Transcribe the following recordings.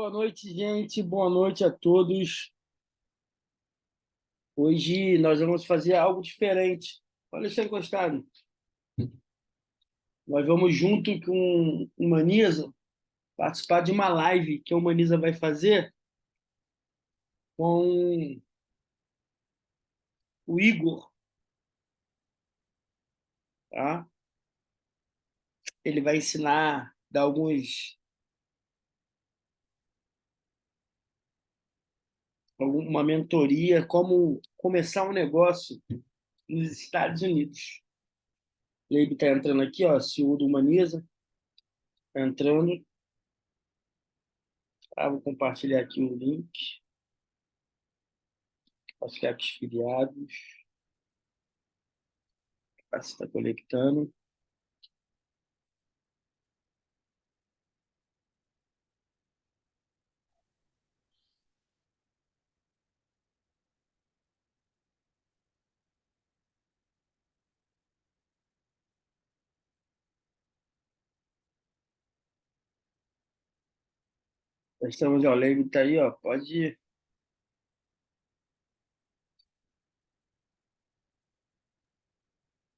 Boa noite, gente. Boa noite a todos. Hoje nós vamos fazer algo diferente. Olha só encostado. Nós vamos, junto com o Manisa, participar de uma live que o Manisa vai fazer com o Igor, tá? Ele vai ensinar, dar alguma mentoria, como começar um negócio nos Estados Unidos. Ele está entrando aqui, ó, CEO do Manisa, tá entrando. Vou compartilhar aqui o link. Aos caps filiados. Está conectando. Já estamos, ó, o Leigo tá aí, ó. Pode ir.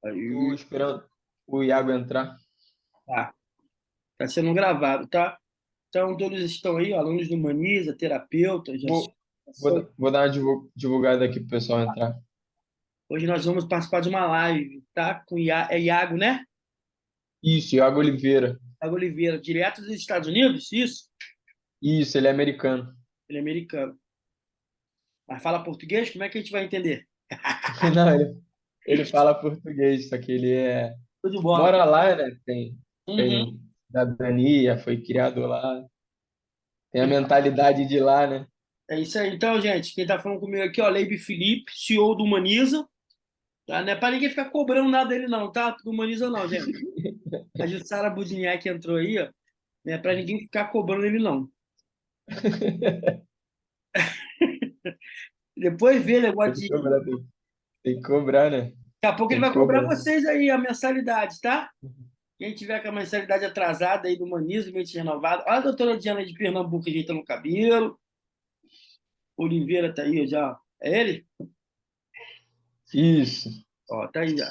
Tô Aí, esperando o Iago entrar. tá. Tá sendo gravado, tá? Então, todos estão aí, ó, alunos do Humaniza, terapeutas, já. Vou, vou dar uma divulgada aqui pro pessoal entrar. Hoje nós vamos participar de uma live, tá? Com é Iago, né? Isso, Iago Oliveira. Iago Oliveira, direto dos Estados Unidos, isso? Isso, ele é americano. Ele é americano. Mas fala português? Como é que a gente vai entender? Não, ele fala português, só que Tudo bola. mora lá, né? Uhum. Tem cidadania, foi criado lá, tem a mentalidade de lá, né? É isso aí. Então, gente, quem tá falando comigo aqui, ó, Leibe Felipe, CEO do Humaniza. Tá? Não é para ninguém ficar cobrando nada dele, não, tá? Do Humaniza, não, gente. A Jussara Budiniak entrou aí, ó. Não é para ninguém ficar cobrando ele, não. Depois vê negócio Tem que de. cobrar, tem que cobrar, né? Daqui a pouco ele Tem que vai cobrar cobrar. vocês aí a mensalidade, tá? Quem tiver com a mensalidade atrasada aí do Humaniza, mente renovado. Olha a doutora Diana de Pernambuco ajeitando o cabelo. Oliveira tá aí já. É ele? Isso. Ó, tá aí já.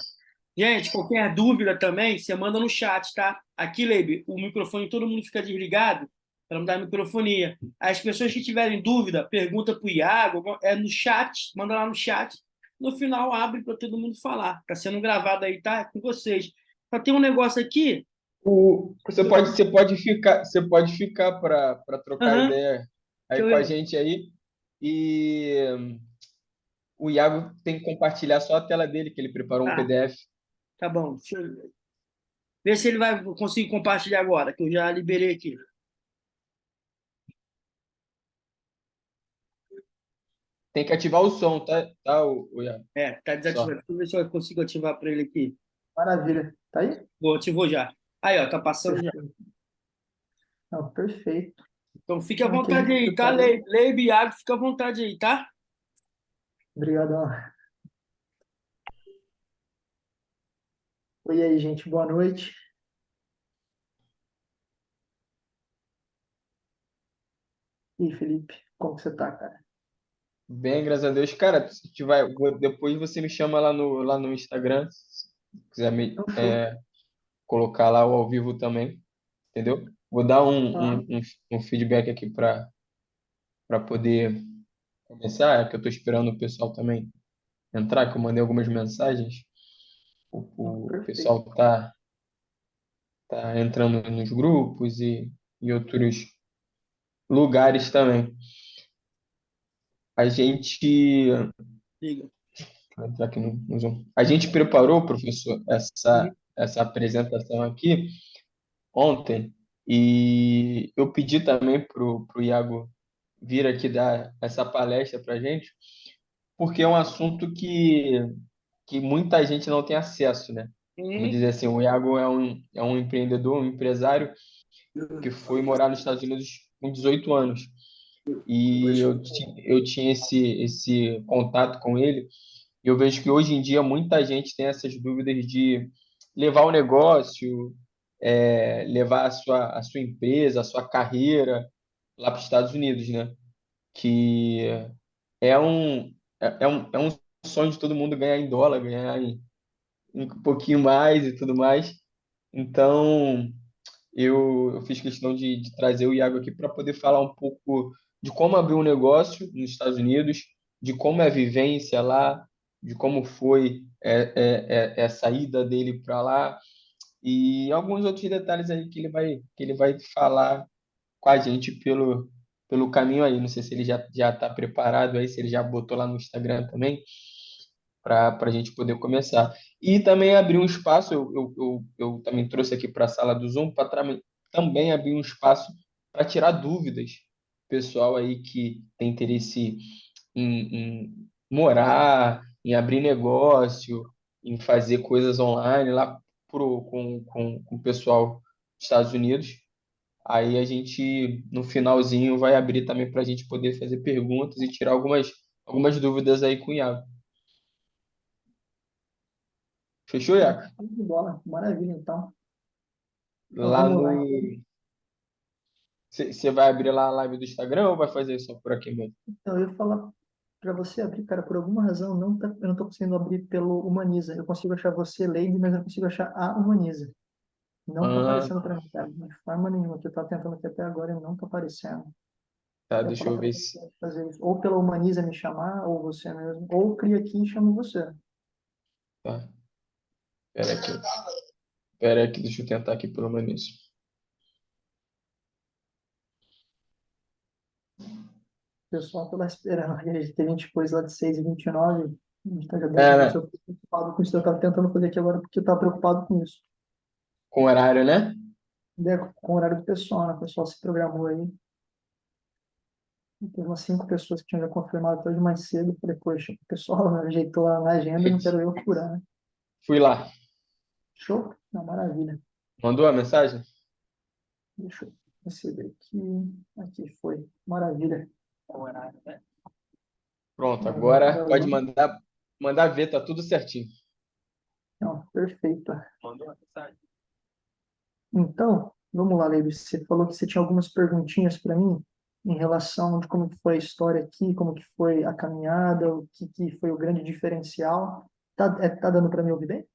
Gente, qualquer dúvida também, você manda no chat, tá? Aqui, Leibe, o microfone, todo mundo fica desligado para não dar microfonia. As pessoas que tiverem dúvida, pergunta pro Iago, é no chat, manda lá no chat. No final, abre para todo mundo falar. Tá sendo gravado aí, tá? É com vocês. Só tem um negócio aqui. Você pode ficar para trocar Aham, ideia deixa aí eu com a ver. gente aí. E o Iago tem que compartilhar só a tela dele, que ele preparou um Tá, PDF. tá bom. Deixa eu ver se ele vai conseguir compartilhar agora, que eu já liberei aqui. Tem que ativar o som, tá, o Iago? É, tá Só. desativado. Deixa eu ver se eu consigo ativar para ele aqui. Maravilha. Tá aí? Vou, ativou já. Aí, ó, tá passando já. Perfeito. Não, perfeito. Então fique à Então, aqui a vontade gente aí, tá? preparou. Leib, Iago, fica à vontade aí, tá? Obrigadão. Oi aí, gente. Boa noite. E aí, Felipe, como que você tá, cara? Bem, graças a Deus. Cara, se tiver, depois você me chama lá no Instagram, se quiser me Então, show. colocar lá o ao vivo também, entendeu? Vou dar um, Ah, um, um, um feedback aqui para poder começar, é que eu estou esperando o pessoal também entrar, que eu mandei algumas mensagens. não, O perfeito. pessoal tá entrando nos grupos e outros lugares também. A gente. Liga. Vou entrar aqui no Zoom. A gente preparou, professor, Uhum. essa apresentação aqui ontem e eu pedi também pro Iago vir aqui dar essa palestra para a gente, porque é um assunto que muita gente não tem acesso, né? Vamos Uhum. dizer assim, o Iago é um empreendedor, um empresário que foi morar nos Estados Unidos com 18 anos. E eu tinha esse contato com ele. E eu vejo que hoje em dia muita gente tem essas dúvidas de levar o negócio, levar a sua empresa, a sua carreira. lá para os Estados Unidos, né? Que é um sonho de todo mundo ganhar em dólar, ganhar um pouquinho mais e tudo mais. Então, eu fiz questão de trazer o Iago aqui para poder falar um pouco de como abrir um negócio nos Estados Unidos, de como é a vivência lá, de como foi essa ida dele para lá e alguns outros detalhes aí que ele vai falar com a gente pelo caminho aí. Não sei se ele já está preparado aí, se ele já botou lá no Instagram também, para a gente poder começar. E também abrir um espaço, eu também trouxe aqui para a sala do Zoom, para também abrir um espaço para tirar dúvidas. Pessoal aí que tem interesse em morar, em abrir negócio, em fazer coisas online lá com o pessoal dos Estados Unidos. Aí a gente, no finalzinho, vai abrir também para a gente poder fazer perguntas e tirar algumas dúvidas aí com o Iago. Fechou, Não, Iago? show de bola. Maravilha, então. Então Lá vamos lá. no. Você vai abrir lá a live do Instagram ou vai fazer só por aqui mesmo? Então, eu ia falar para você abrir, cara, por alguma razão, eu não tô conseguindo abrir pelo Humaniza. Eu consigo achar você, Lady, mas não consigo achar a Humaniza. Não tá Ah, aparecendo para mim, cara, de forma nenhuma. Que eu tava tentando aqui até agora e não tá aparecendo. tá, Eu ia deixa falar eu para ver se. você fazer isso. Ou pela Humaniza me chamar, ou você mesmo. Ou cria aqui e chama você. Tá, pera aqui. Pera aqui, deixa eu tentar aqui pelo menos. O pessoal tá lá esperando. A gente pôs lá de 6h29. A gente tá já 10 É, minutos. né? Eu fico preocupado com isso. Eu tava tentando fazer aqui agora porque eu tava preocupado com isso. Com horário, né? Com o horário do pessoal, né? O pessoal se programou aí. Tem umas 5 pessoas que tinham já confirmado até hoje mais cedo. Eu falei, poxa, o pessoal ajeitou lá na agenda, não quero eu furar, né? Fui lá. Show? Não, maravilha. Mandou a mensagem? Deixa eu receber aqui. Aqui foi. Maravilha. Pronto, Vamos lá agora para pode Zoom. mandar ver, tá tudo certinho. Não, perfeito. Mandou a mensagem? Então, vamos lá, Leib. Você falou que você tinha algumas perguntinhas para mim em relação de como que foi a história aqui, como que foi a caminhada, o que foi o grande diferencial. Tá dando para me ouvir bem?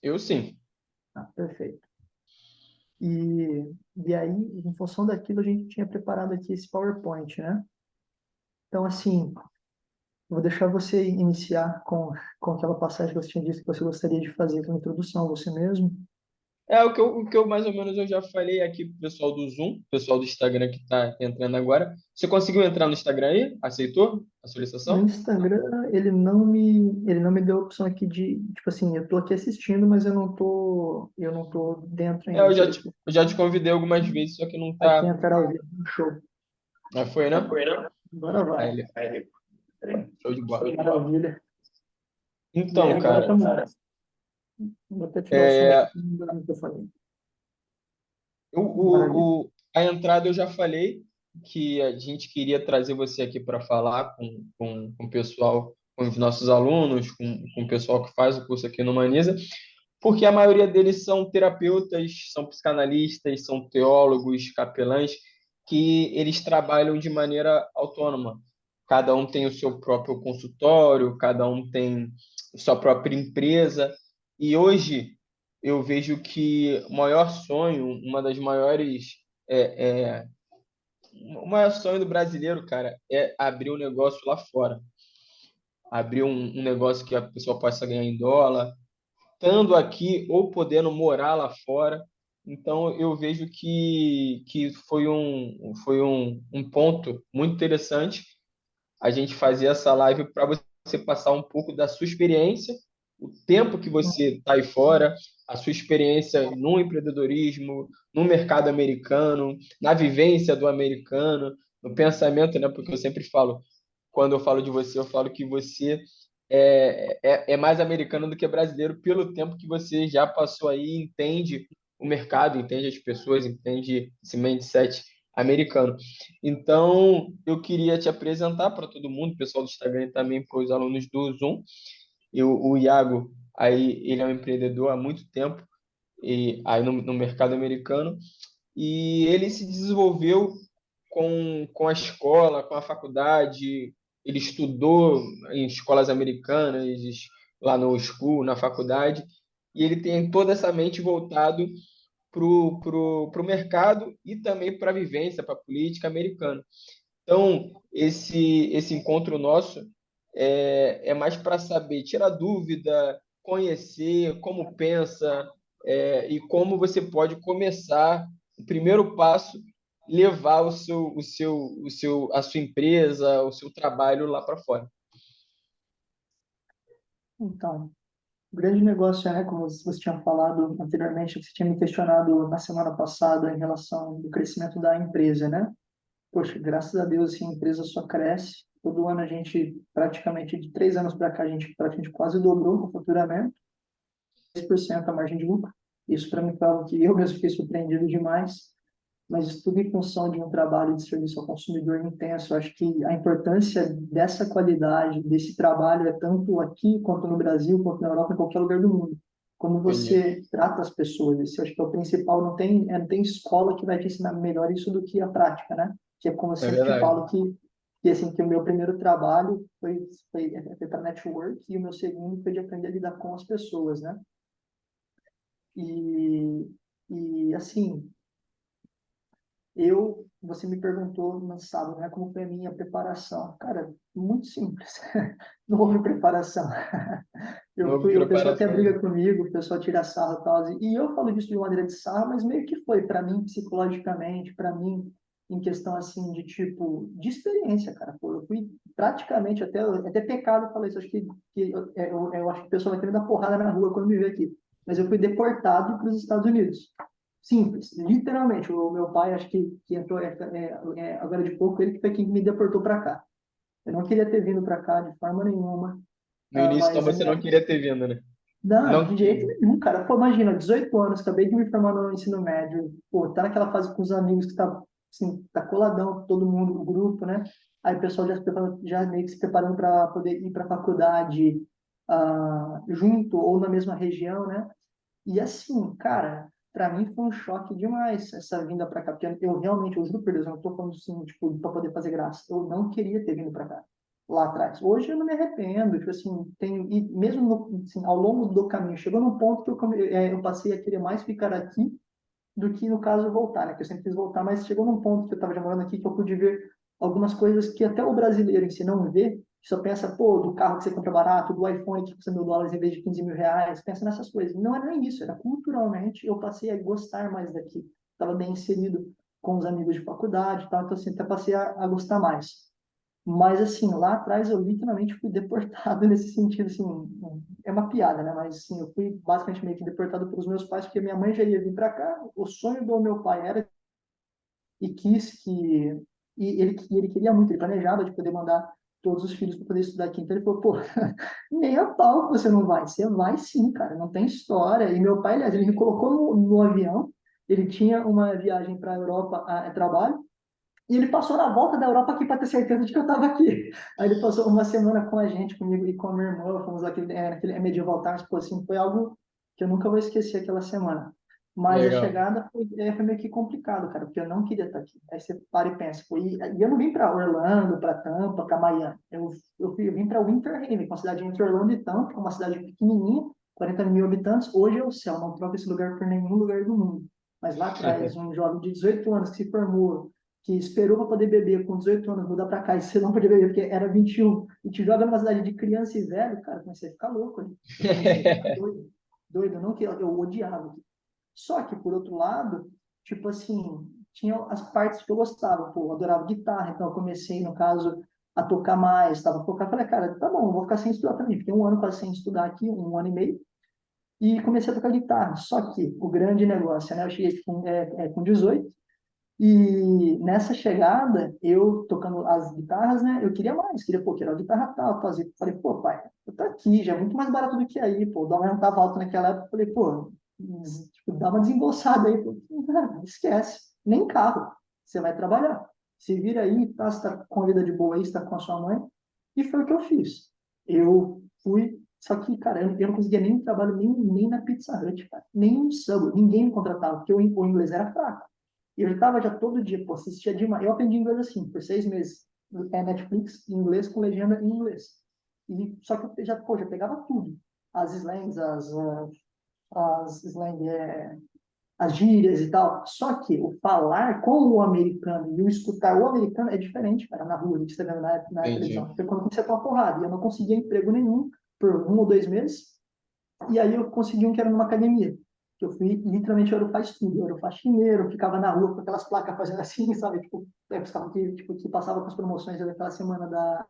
Eu sim. Ah, perfeito. E aí, em função daquilo, a gente tinha preparado aqui esse PowerPoint, né? Então, assim, eu vou deixar você iniciar com aquela passagem que você tinha dito que você gostaria de fazer com a introdução, você mesmo. É o que eu mais ou menos eu já falei aqui pro pessoal do Zoom, pessoal do Instagram que está entrando agora. Você conseguiu entrar no Instagram aí? Aceitou a No solicitação? Instagram, ele não me deu a opção aqui de, tipo assim, eu tô aqui assistindo, mas eu não tô dentro É, ainda. eu Deixa já eu ver te, aqui. eu já te convidei algumas vezes, só que não Aqui tá. entrar ao vivo. Show. Mas foi, né? Agora Aí vai. ele, show de bola. Maravilha. E aí, Então, agora cara, estamos. Vou até tirar o som aqui é, do microfone. Maravilha. a entrada eu já falei que a gente queria trazer você aqui para falar com o pessoal, com os nossos alunos, com o pessoal que faz o curso aqui no Humaniza, porque a maioria deles são terapeutas, são psicanalistas, são teólogos, capelães, que eles trabalham de maneira autônoma. Cada um tem o seu próprio consultório, cada um tem sua própria empresa. E hoje eu vejo que o maior sonho, uma das maiores, é, é, o maior sonho do brasileiro, cara, é abrir um negócio lá fora. Abrir um negócio que a pessoa possa ganhar em dólar, estando aqui ou podendo morar lá fora. Então, eu vejo que foi um ponto muito interessante a gente fazer essa live para você passar um pouco da sua experiência, o tempo que você está aí fora, a sua experiência no empreendedorismo, no mercado americano, na vivência do americano, no pensamento, né? Porque eu sempre falo, quando eu falo de você, eu falo que você é mais americano do que brasileiro pelo tempo que você já passou aí, entende o mercado, entende as pessoas, entende esse mindset americano. Então, eu queria te apresentar para todo mundo, pessoal do Instagram e também para os alunos do Zoom. O Iago, aí, ele é um empreendedor há muito tempo e aí no mercado americano e ele se desenvolveu com a escola, com a faculdade. Ele estudou em escolas americanas, lá no school, na faculdade, e ele tem toda essa mente voltado para o mercado e também para a vivência, para a política americana. Então, esse encontro nosso é mais para saber, tirar dúvida, conhecer como pensa, e como você pode começar o primeiro passo, levar a sua empresa, o seu trabalho lá para fora. Então, o grande negócio é, né, como você tinha falado anteriormente, que você tinha me questionado na semana passada em relação ao crescimento da empresa, né? Poxa, graças a Deus, assim, a empresa só cresce. Todo ano a gente, praticamente de 3 anos para cá, a gente praticamente quase dobrou o faturamento, 10% a margem de lucro. Isso para mim foi algo que eu mesmo fiquei surpreendido demais, mas isso tudo em função de um trabalho de serviço ao consumidor intenso. Eu acho que a importância dessa qualidade, desse trabalho, é tanto aqui quanto no Brasil, quanto na Europa, em qualquer lugar do mundo. Como Entendi. você trata as pessoas, esse eu acho que é o principal. Não tem escola que vai te ensinar melhor isso do que a prática, né? Que é como eu É sempre te verdade. falo que assim, que o meu primeiro trabalho foi para network e o meu segundo foi de aprender a lidar com as pessoas, né? E, e assim, você me perguntou no sábado, né, como foi a minha preparação. Cara, muito simples. Não houve preparação. Não houve O pessoal até preparação, né? briga comigo, o pessoal tira sarro e tal. E eu falo disso de maneira de sarro, mas meio que foi para mim psicologicamente, para mim em questão assim de tipo de experiência, cara. Pô, eu fui praticamente até pecado falar isso. Acho eu acho que o pessoal vai querer dar porrada na rua quando me vê aqui. Mas eu fui deportado para os Estados Unidos. Simples, literalmente. O meu pai, acho que entrou agora de pouco, ele que foi quem me deportou para cá. Eu não queria ter vindo para cá de forma nenhuma, No início, então, mas a você não minha. queria ter vindo, né? Não, Não de que... jeito nenhum, cara. Pô, imagina, 18 anos, acabei de me formar no ensino médio, pô, tá naquela fase com os amigos que tá, assim, tá coladão, todo mundo, o grupo, né? Aí o pessoal já meio que se preparando para poder ir para a faculdade junto ou na mesma região, né? E assim, cara, para mim foi um choque demais essa vinda para cá, porque eu realmente, eu juro por Deus, eu não tô falando assim, tipo, para poder fazer graça. Eu não queria ter vindo para cá lá atrás. Hoje eu não me arrependo, tipo assim, e mesmo assim, ao longo do caminho, chegou num ponto que eu passei a querer mais ficar aqui do que, no caso, voltar, né? Que eu sempre quis voltar, mas chegou num ponto que eu estava já morando aqui que eu pude ver algumas coisas que até o brasileiro em si não vê, que só pensa, pô, do carro que você compra barato, do iPhone que custa US$ 1.000 em vez de 15 mil reais, pensa nessas coisas. Não era nem isso, era culturalmente eu passei a gostar mais daqui. Estava bem inserido com os amigos de faculdade e tal, então assim, até passei a gostar mais. Mas, assim, lá atrás eu literalmente fui deportado nesse sentido, assim, é uma piada, né? Mas, assim, eu fui basicamente meio que deportado pelos meus pais, porque minha mãe já ia vir para cá, o sonho do meu pai era e quis que... ele queria muito, ele planejava de poder mandar todos os filhos para poder estudar aqui. Então ele falou, pô, nem a pau que você não vai. Você vai sim, cara, não tem história. E meu pai, aliás, ele me colocou no avião, ele tinha uma viagem para a Europa a trabalho, e ele passou na volta da Europa aqui para ter certeza de que eu estava aqui. Aí ele passou uma semana com a gente, comigo e com a minha irmã. Fomos naquele Medieval Times, pô, assim, foi algo que eu nunca vou esquecer aquela semana. Mas a Legal. chegada foi meio que complicado, cara, porque eu não queria estar aqui. Aí você para e pensa, pô, e eu não vim para Orlando, para Tampa, para Miami. Eu vim para Winter Haven, que é uma cidade entre Orlando e Tampa, uma cidade pequenininha, 40 mil habitantes. Hoje é o céu, não troco esse lugar por nenhum lugar do mundo. Mas lá atrás, um jovem de 18 anos que se formou, que esperou para poder beber com 18 anos, mudar para cá e você não podia beber porque era 21, e te joga numa cidade de criança e velho, cara, comecei a ficar louco ali. Eu comecei a ficar doido, doido, eu não que eu odiava. Só que, por outro lado, tipo assim, tinha as partes que eu gostava, pô, eu adorava guitarra, então eu comecei, no caso, a tocar mais, estava tocando, falei, cara, tá bom, eu vou ficar sem estudar também, fiquei um ano quase sem estudar aqui, um ano e meio, e comecei a tocar guitarra. Só que o grande negócio, né, eu cheguei com 18, e nessa chegada, eu tocando as guitarras, né? Eu queria mais, queria, pô, queria uma guitarra tal, fazer. Falei, pô, pai, eu tô aqui, já é muito mais barato do que aí, pô. O dólar não tava alto naquela época. Falei, pô, tipo, dá uma desembolsada aí. Pô. Não, esquece, nem carro, você vai trabalhar. Se vira aí, tá, você tá com a vida de boa aí, você tá com a sua mãe. E foi o que eu fiz. Eu fui, só que, cara, eu não conseguia nem trabalho nem na Pizza Hut, cara, nem no Subway, ninguém me contratava, porque o inglês era fraco. E eu estava já todo dia, pô, assistia demais. Eu aprendi inglês assim, por 6 meses. Netflix em inglês com legenda em inglês. E, só que eu já, pô, já pegava tudo. As slangs, as slang, as gírias e tal. Só que o falar com o americano e o escutar o americano é diferente, cara, na rua, que você tá vendo na televisão. Entendi. Porque quando você toma porrada, e eu não conseguia emprego nenhum por 1 ou 2 meses, e aí eu consegui um que era numa academia. Que eu fui, literalmente, eu era o faz tudo. Eu era o faxineiro, eu ficava na rua com aquelas placas fazendo assim, sabe? Tipo, os carros que passava com as promoções daquela semana da...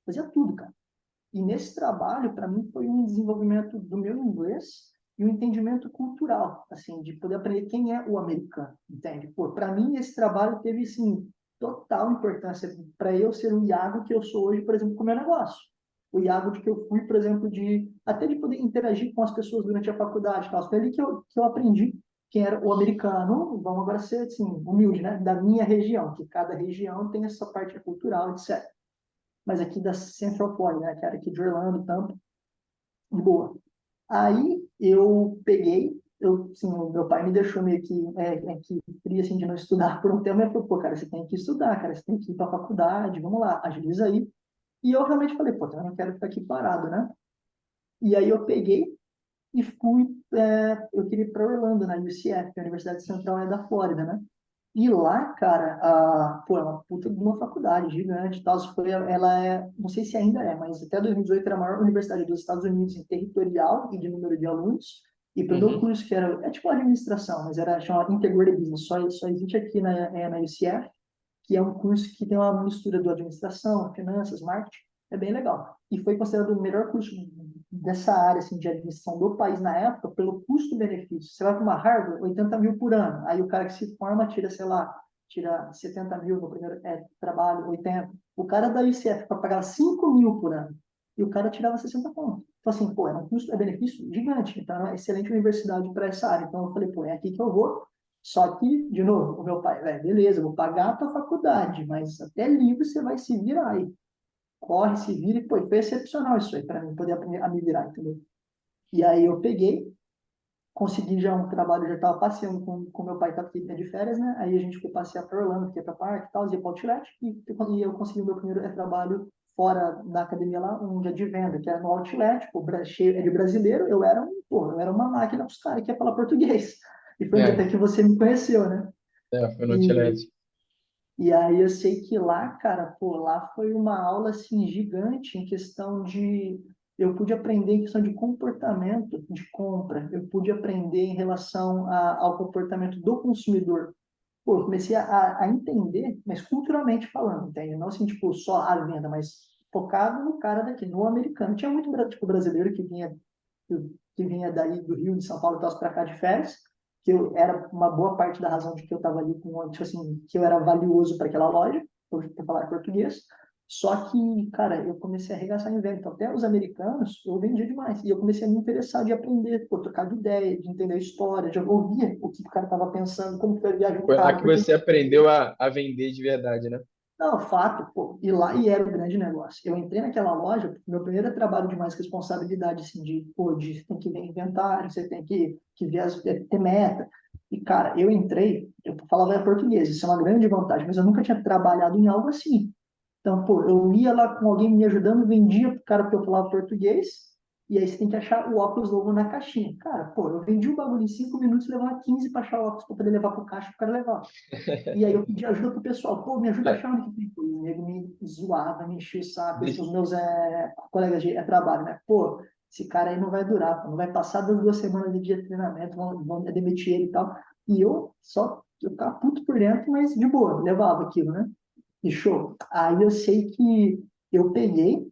Fazia tudo, cara. E nesse trabalho, para mim, foi um desenvolvimento do meu inglês e um entendimento cultural, assim, de poder aprender quem é o americano, entende? Pô, para mim, esse trabalho teve, assim, total importância para eu ser o Iago que eu sou hoje, por exemplo, com o meu negócio. O Iago de que eu fui, por exemplo, de até de poder interagir com as pessoas durante a faculdade, tal. Foi ali que eu aprendi quem era o americano, vamos agora ser, assim, humilde, né? Da minha região, que cada região tem essa parte cultural, etc. Mas aqui da Central Florida, né, que era aqui de Orlando, Tampa, de boa. Aí eu peguei, assim, o meu pai me deixou meio que frio, assim, de não estudar por um tempo, e falou, pô, cara, você tem que estudar, cara, você tem que ir para a faculdade, vamos lá, agiliza aí. E eu realmente falei, pô, eu não quero ficar aqui parado, né? E aí eu peguei e fui, eu queria ir para Orlando, na UCF, que é a Universidade Central é da Flórida, né? E lá, cara, pô, é uma puta de uma faculdade gigante e tal. Ela é, não sei se ainda é, mas até 2018 era a maior universidade dos Estados Unidos em territorial e de número de alunos. E para o meu Uhum. curso, que era, é tipo administração, mas era chamado Integrated Business, só existe aqui na UCF, que é um curso que tem uma mistura do administração, finanças, marketing, é bem legal. E foi considerado o melhor curso dessa área assim, de administração do país na época, pelo custo-benefício. Você vai para uma Harvard, 80 mil por ano. Aí o cara que se forma tira, sei lá, tira 70 mil no primeiro trabalho, 80. O cara da UCF para pagar 5 mil por ano. E o cara tirava 60 pontos. Então, assim, pô, é um custo-benefício gigante. Então, é uma excelente universidade para essa área. Então, eu falei, pô, é aqui que eu vou. Só que, de novo, o meu pai, beleza, eu vou pagar a tua faculdade, mas até livre você vai se virar aí. Corre, se vira, e pô, foi excepcional isso aí, para mim poder aprender a me virar, entendeu? E aí eu peguei, consegui já um trabalho, já estava passeando com meu pai, estava de férias, né? Aí a gente foi passear para Orlando, fiquei para parque e tal, ia para Outlet, e eu consegui o meu primeiro trabalho fora da academia lá, um dia de venda, que era no Outlet, pô, cheio de brasileiro, eu era uma máquina para os caras que ia falar português. E foi onde É, até que você me conheceu, né? foi no E, Outlet. e aí eu sei que lá, cara, pô, lá foi uma aula assim gigante em questão de eu pude aprender em questão de comportamento de compra, eu pude aprender em relação ao comportamento do consumidor. Pô, eu comecei a entender, mas culturalmente falando, entende? Não assim, tipo, só a venda, mas focado no cara daqui, no americano. Tinha muito tipo, brasileiro que vinha daí do Rio, de São Paulo, para cá de férias, que eu era uma boa parte da razão de que eu estava ali com, tipo assim, que eu era valioso para aquela loja, para falar português. Só que, cara, eu comecei a arregaçar em venda. Então, até os americanos, eu vendia demais. E eu comecei a me interessar de aprender, pô, trocar de ideia, de entender a história, de ouvir o que o cara estava pensando, como foi a viagem do Foi lá cara. que Porque você aprendeu a vender de verdade, né? não, fato, pô, e lá e era o grande negócio. Eu entrei naquela loja, meu primeiro trabalho de mais responsabilidade, assim, você tem que ver inventário, você tem que ver ter meta. E, cara, eu entrei, eu falava português, isso é uma grande vantagem, mas eu nunca tinha trabalhado em algo assim. Então, pô, eu ia lá com alguém me ajudando, vendia pro cara porque eu falava português, e aí você tem que achar o óculos novo na caixinha. Cara, pô, eu vendi o bagulho em 5 minutos, levava 15 para achar o óculos para poder levar pro caixa pro cara levar. E aí eu pedi ajuda pro pessoal, pô, me ajuda a Le- achar onde que tem coisa. O nego me zoava, me enchia o saco, Deixa, os meus colegas de trabalho, né? Pô, esse cara aí não vai durar, pô, não vai passar das 2 semanas de dia de treinamento, vão demitir ele e tal. E eu ficava puto por dentro, mas de boa, levava aquilo, né? E show. Aí eu sei que eu peguei,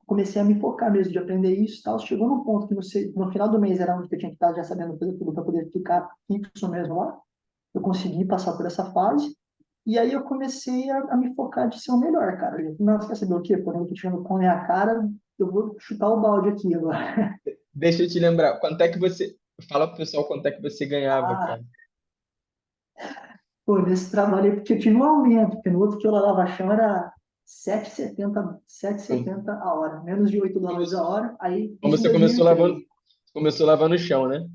comecei a me focar mesmo, de aprender isso e tal. Chegou num ponto que no final do mês era onde eu tinha que estar já sabendo tudo para poder ficar fixo mesmo lá. Eu consegui passar por essa fase. E aí eu comecei a me focar de ser o melhor, cara. Não, você quer saber o quê? Quando eu tô tirando com a minha cara, eu vou chutar o balde aqui agora. deixa eu te lembrar, quanto é que você. Fala pro pessoal quanto é que você ganhava, Ah, cara. pô, nesse trabalho aí, porque eu tive um aumento, porque no outro que eu lavava chão era 7,70 7,70 a hora, menos de 8 dólares a hora. Aí, Como isso em você 2013. começou lavando o chão, né?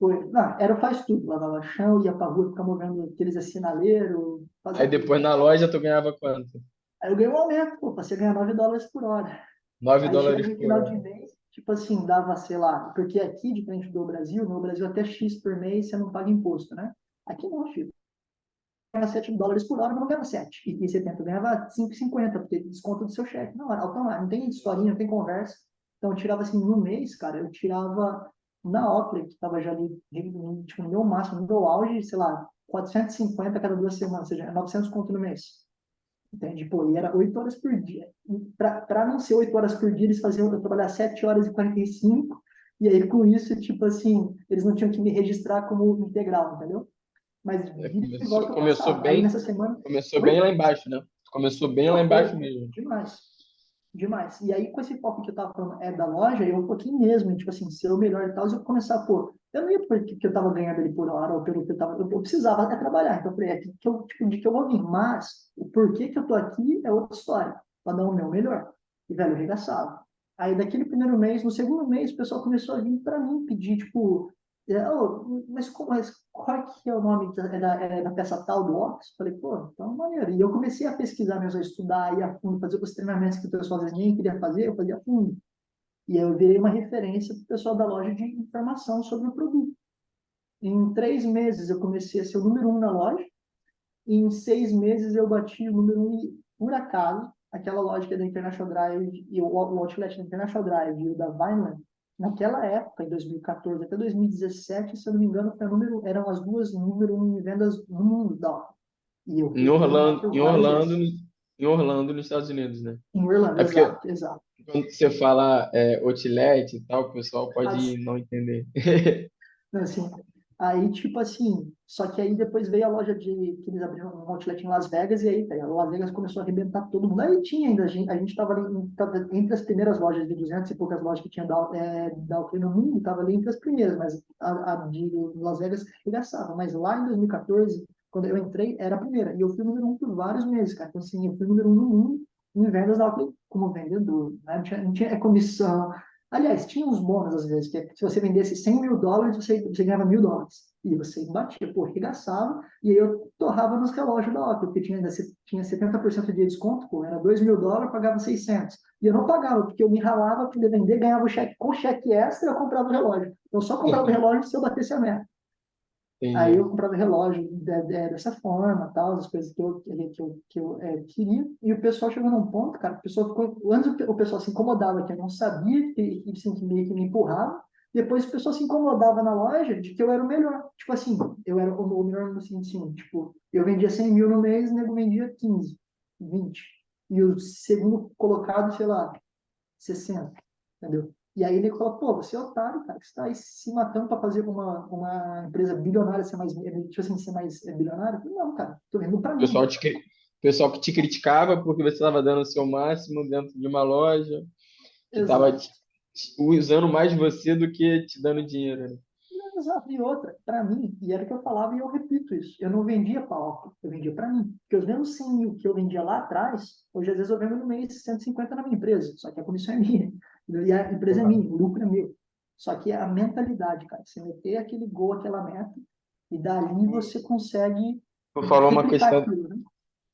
Foi, não, era o faz tudo, lavava chão, ia pra rua, ficar movendo aqueles assinaleiros, Aí fazia tudo. depois na loja tu ganhava quanto? Aí eu ganhei um aumento, pô, passei a ganhar US$ 9 por hora. nove Aí dólares chegava no por final de hora. mês, tipo assim, dava, sei lá, porque aqui, diferente do Brasil, no Brasil até X por mês você não paga imposto, né? Aqui não, filho. Ganhava US$ 7 por hora, mas não ganhava 7 e 70, ganhava 5,50, porque desconto do seu cheque. Não, era automático, não tem historinha, não tem conversa. Então eu tirava assim, no mês, cara, eu tirava na Oakley, que estava já ali, tipo, no meu máximo, no meu auge, sei lá, 450 a cada 2 semanas, ou seja, 900 conto no mês. Entende? Pô, e era 8 horas por dia. Para não ser 8 horas por dia, eles faziam eu trabalhar 7 horas e 45, e aí com isso, tipo assim, eles não tinham que me registrar como integral, entendeu? Mas É, vira e volta eu começou passava. Aí bem, nessa semana, começou bem oi? lá embaixo, né? Começou bem lá Não, embaixo foi mesmo. demais. Demais. E aí, com esse foco que eu tava falando da loja, eu foquei mesmo, em, tipo assim, ser o melhor e tal, e eu começar, pô, eu não ia porque que eu tava ganhando ali por hora, ou pelo que eu tava, eu precisava até trabalhar, então eu falei, é aqui que eu, tipo, de que eu vou vir, mas o porquê que eu tô aqui é outra história, para dar o meu melhor. E, velho, eu arregaçava. Aí, daquele primeiro mês, no segundo mês, o pessoal começou a vir para mim pedir, tipo, mas qual é que é o nome da peça tal do óculos? Falei, pô, então maneiro. E eu comecei a pesquisar mesmo, a estudar, ir a fundo, fazer os treinamentos que o pessoal às vezes nem queria fazer, eu fazia a fundo. E aí eu virei uma referência para o pessoal da loja de informação sobre o produto. Em 3 meses eu comecei a ser o número 1 na loja, e em 6 meses eu bati o número 1 e, por acaso, aquela loja que é da International Drive, e o Outlet da International Drive e o da Vineland, naquela época, em 2014 até 2017, se eu não me engano, eram as duas número 1 em vendas no mundo da E eu Em fui campeão Orlando, por várias vezes. Em Orlando, nos Estados Unidos, né? Em Orlando, É porque exato, exato. quando você fala outlet e tal, o pessoal As, pode não entender. assim, aí, tipo assim, só que aí depois veio a loja que eles abriram um outlet em Las Vegas, e aí, tá, Las Vegas começou a arrebentar todo mundo. Aí tinha ainda, a gente tava ali, tava entre as primeiras lojas de 200 e poucas lojas que tinha da Oakley no mundo, tava ali entre as primeiras, mas a de Las Vegas arregaçava. Mas lá em 2014, quando eu entrei, era a primeira, e eu fui o número 1 por vários meses, cara. Então, assim, eu fui o número 1 no mundo em vendas da Oakley como vendedor, né? Não tinha comissão. Aliás, tinha uns bônus às vezes, que se você vendesse US$ 100.000, você ganhava US$ 1.000. E você batia, pô, arregaçava, e aí eu torrava nos relógios da Oculus, porque tinha 70% de desconto, pô, era US$ 2.000, pagava 600. E eu não pagava, porque eu me ralava para vender, ganhava o cheque com cheque extra, eu comprava o relógio. Eu só comprava o relógio se eu batesse a meta. Aí eu Entendi. comprava relógio dessa forma, tal, as coisas que eu queria. E o pessoal chegou num ponto, cara, o pessoal ficou, antes o pessoal se incomodava que eu não sabia, que, assim, que meio que me empurrava. Depois o pessoal se incomodava na loja de que eu era o melhor. Tipo assim, eu era o melhor no sentido assim, tipo, eu vendia 100 mil no mês, o nego vendia 15, 20. E o segundo colocado, sei lá, 60, entendeu? E aí ele fala, pô, você é otário, cara, que você está aí se matando para fazer uma empresa bilionária ser mais, tipo assim, ser mais bilionária? Eu falei, não, cara, tô vendo para O mim. pessoal que te criticava porque você estava dando o seu máximo dentro de uma loja, que estava Exato. usando mais você do que te dando dinheiro, né? Exato. E outra, para mim, e era o que eu falava e eu repito isso, eu não vendia para óculos, eu vendia para mim. Porque os mesmos 100 mil que eu vendia lá atrás, hoje às vezes eu vendo no mês 150 na minha empresa, só que a comissão é minha. E a empresa é minha, o lucro é meu. Só que é a mentalidade, cara, você meter aquele gol, aquela meta, e dali você consegue Tu falou uma replicar questão, aquilo, né?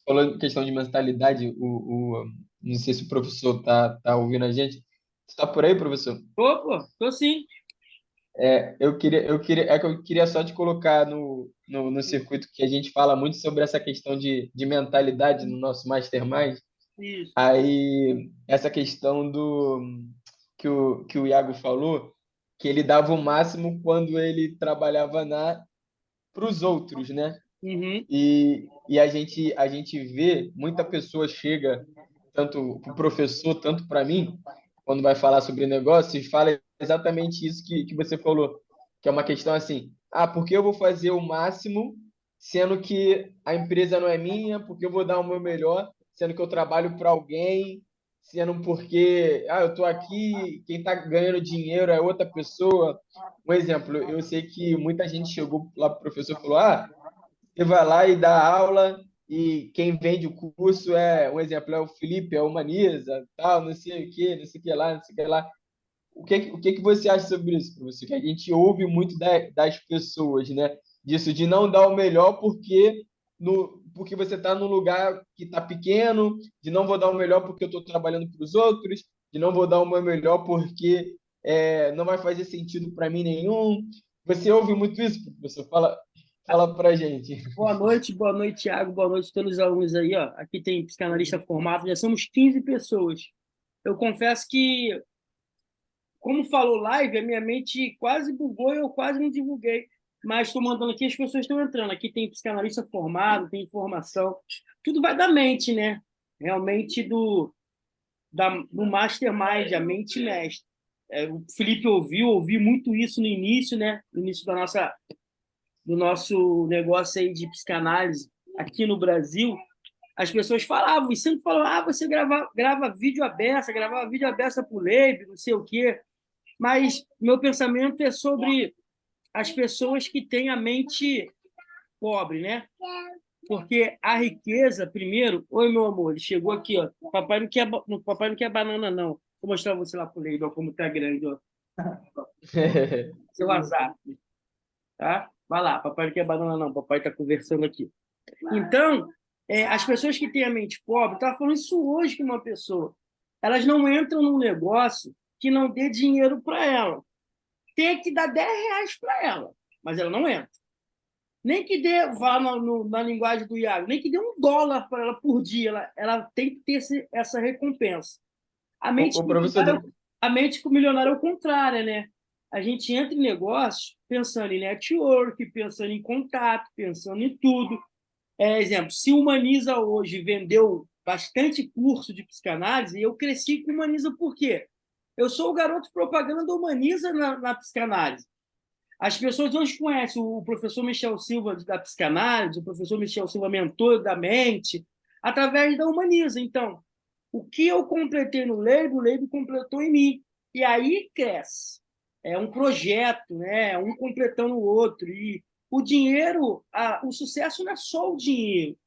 falou questão de mentalidade, não sei se o professor tá ouvindo a gente. Você tá por aí, professor? Opa, tô sim. É que eu queria só te colocar no circuito que a gente fala muito sobre essa questão de mentalidade no nosso Mastermind. Isso. Aí, essa questão que o Iago falou, que ele dava o máximo quando ele trabalhava para os outros, né? Uhum. E a gente vê, muita pessoa chega, tanto para o professor, tanto para mim, quando vai falar sobre negócio, e fala exatamente isso que você falou, que é uma questão assim, por que eu vou fazer o máximo, sendo que a empresa não é minha, porque eu vou dar o meu melhor, sendo que eu trabalho para alguém, sendo porque, eu estou aqui, quem está ganhando dinheiro é outra pessoa. Um exemplo, eu sei que muita gente chegou lá para o professor e falou, você vai lá e dá aula e quem vende o curso um exemplo, é o Felipe, é o Humaniza, tal, não sei o que lá, não sei o que lá. o que que você acha sobre isso, professor? Que a gente ouve muito das pessoas, né? Disso de não dar o melhor porque você está num lugar que está pequeno, de não vou dar o melhor porque eu estou trabalhando para os outros, de não vou dar o meu melhor porque não vai fazer sentido para mim nenhum. Você ouve muito isso, professor? Fala para gente. Boa noite, Thiago, boa noite a todos os alunos aí, ó. Aqui tem psicanalista formado, já somos 15 pessoas. Eu confesso que, como falou live, a minha mente quase bugou e eu quase não divulguei. Mas estou mandando aqui, as pessoas estão entrando. Aqui tem psicanalista formado, tem informação. Tudo vai da mente, né? Realmente do mastermind, a mente mestre. O Felipe ouvi muito isso no início, né? No início do nosso negócio aí de psicanálise aqui no Brasil. As pessoas falavam, e sempre falavam, você grava vídeo à beça, gravava vídeo à beça pro Leib, não sei o quê. Mas meu pensamento é sobre as pessoas que têm a mente pobre, né? Porque a riqueza, primeiro... Oi, meu amor, ele chegou aqui, ó. Papai não quer banana, não. Vou mostrar você lá pro Leib, ó, como tá grande, ó. Seu azar, tá? Vai lá, papai não quer banana, não. Papai tá conversando aqui. Então, as pessoas que têm a mente pobre, estava falando isso hoje com uma pessoa, elas não entram num negócio que não dê dinheiro para ela. Tem que dar R$ 10 para ela, mas ela não entra. Nem que dê, vá na linguagem do Iago, nem que dê $1 para ela por dia, ela tem que ter essa recompensa. A mente O professor, milionária, a mente milionária é o contrário, né? A gente entra em negócio pensando em network, pensando em contato, pensando em tudo. Exemplo, se o Humaniza hoje vendeu bastante curso de psicanálise, eu cresci com o Humaniza por quê? Eu sou o garoto propaganda do Humaniza na psicanálise. As pessoas hoje conhecem o professor Michel Silva da psicanálise, o professor Michel Silva mentor da mente, através da Humaniza. Então, o que eu completei no Leib, o Leib completou em mim. E aí cresce. É um projeto, né? Um completando o outro. E o dinheiro, o sucesso não é só o dinheiro.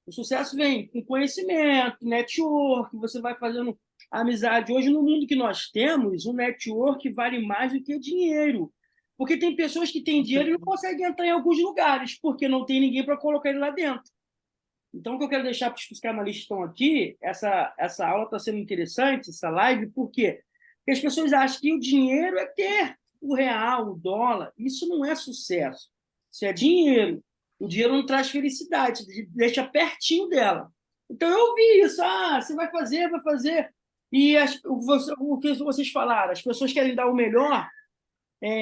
O sucesso vem com conhecimento, network, você vai fazendo amizade. Hoje, no mundo que nós temos, o network vale mais do que dinheiro. Porque tem pessoas que têm dinheiro e não conseguem entrar em alguns lugares, porque não tem ninguém para colocar ele lá dentro. Então, o que eu quero deixar para os psicanalistas que estão aqui, essa aula está sendo interessante, essa live, por quê? Porque as pessoas acham que o dinheiro é ter o real, o dólar. Isso não é sucesso. Isso é dinheiro. O dinheiro não traz felicidade, deixa pertinho dela. Então, eu ouvi isso. Você vai fazer, vai fazer. E o que vocês falaram, as pessoas querem dar o melhor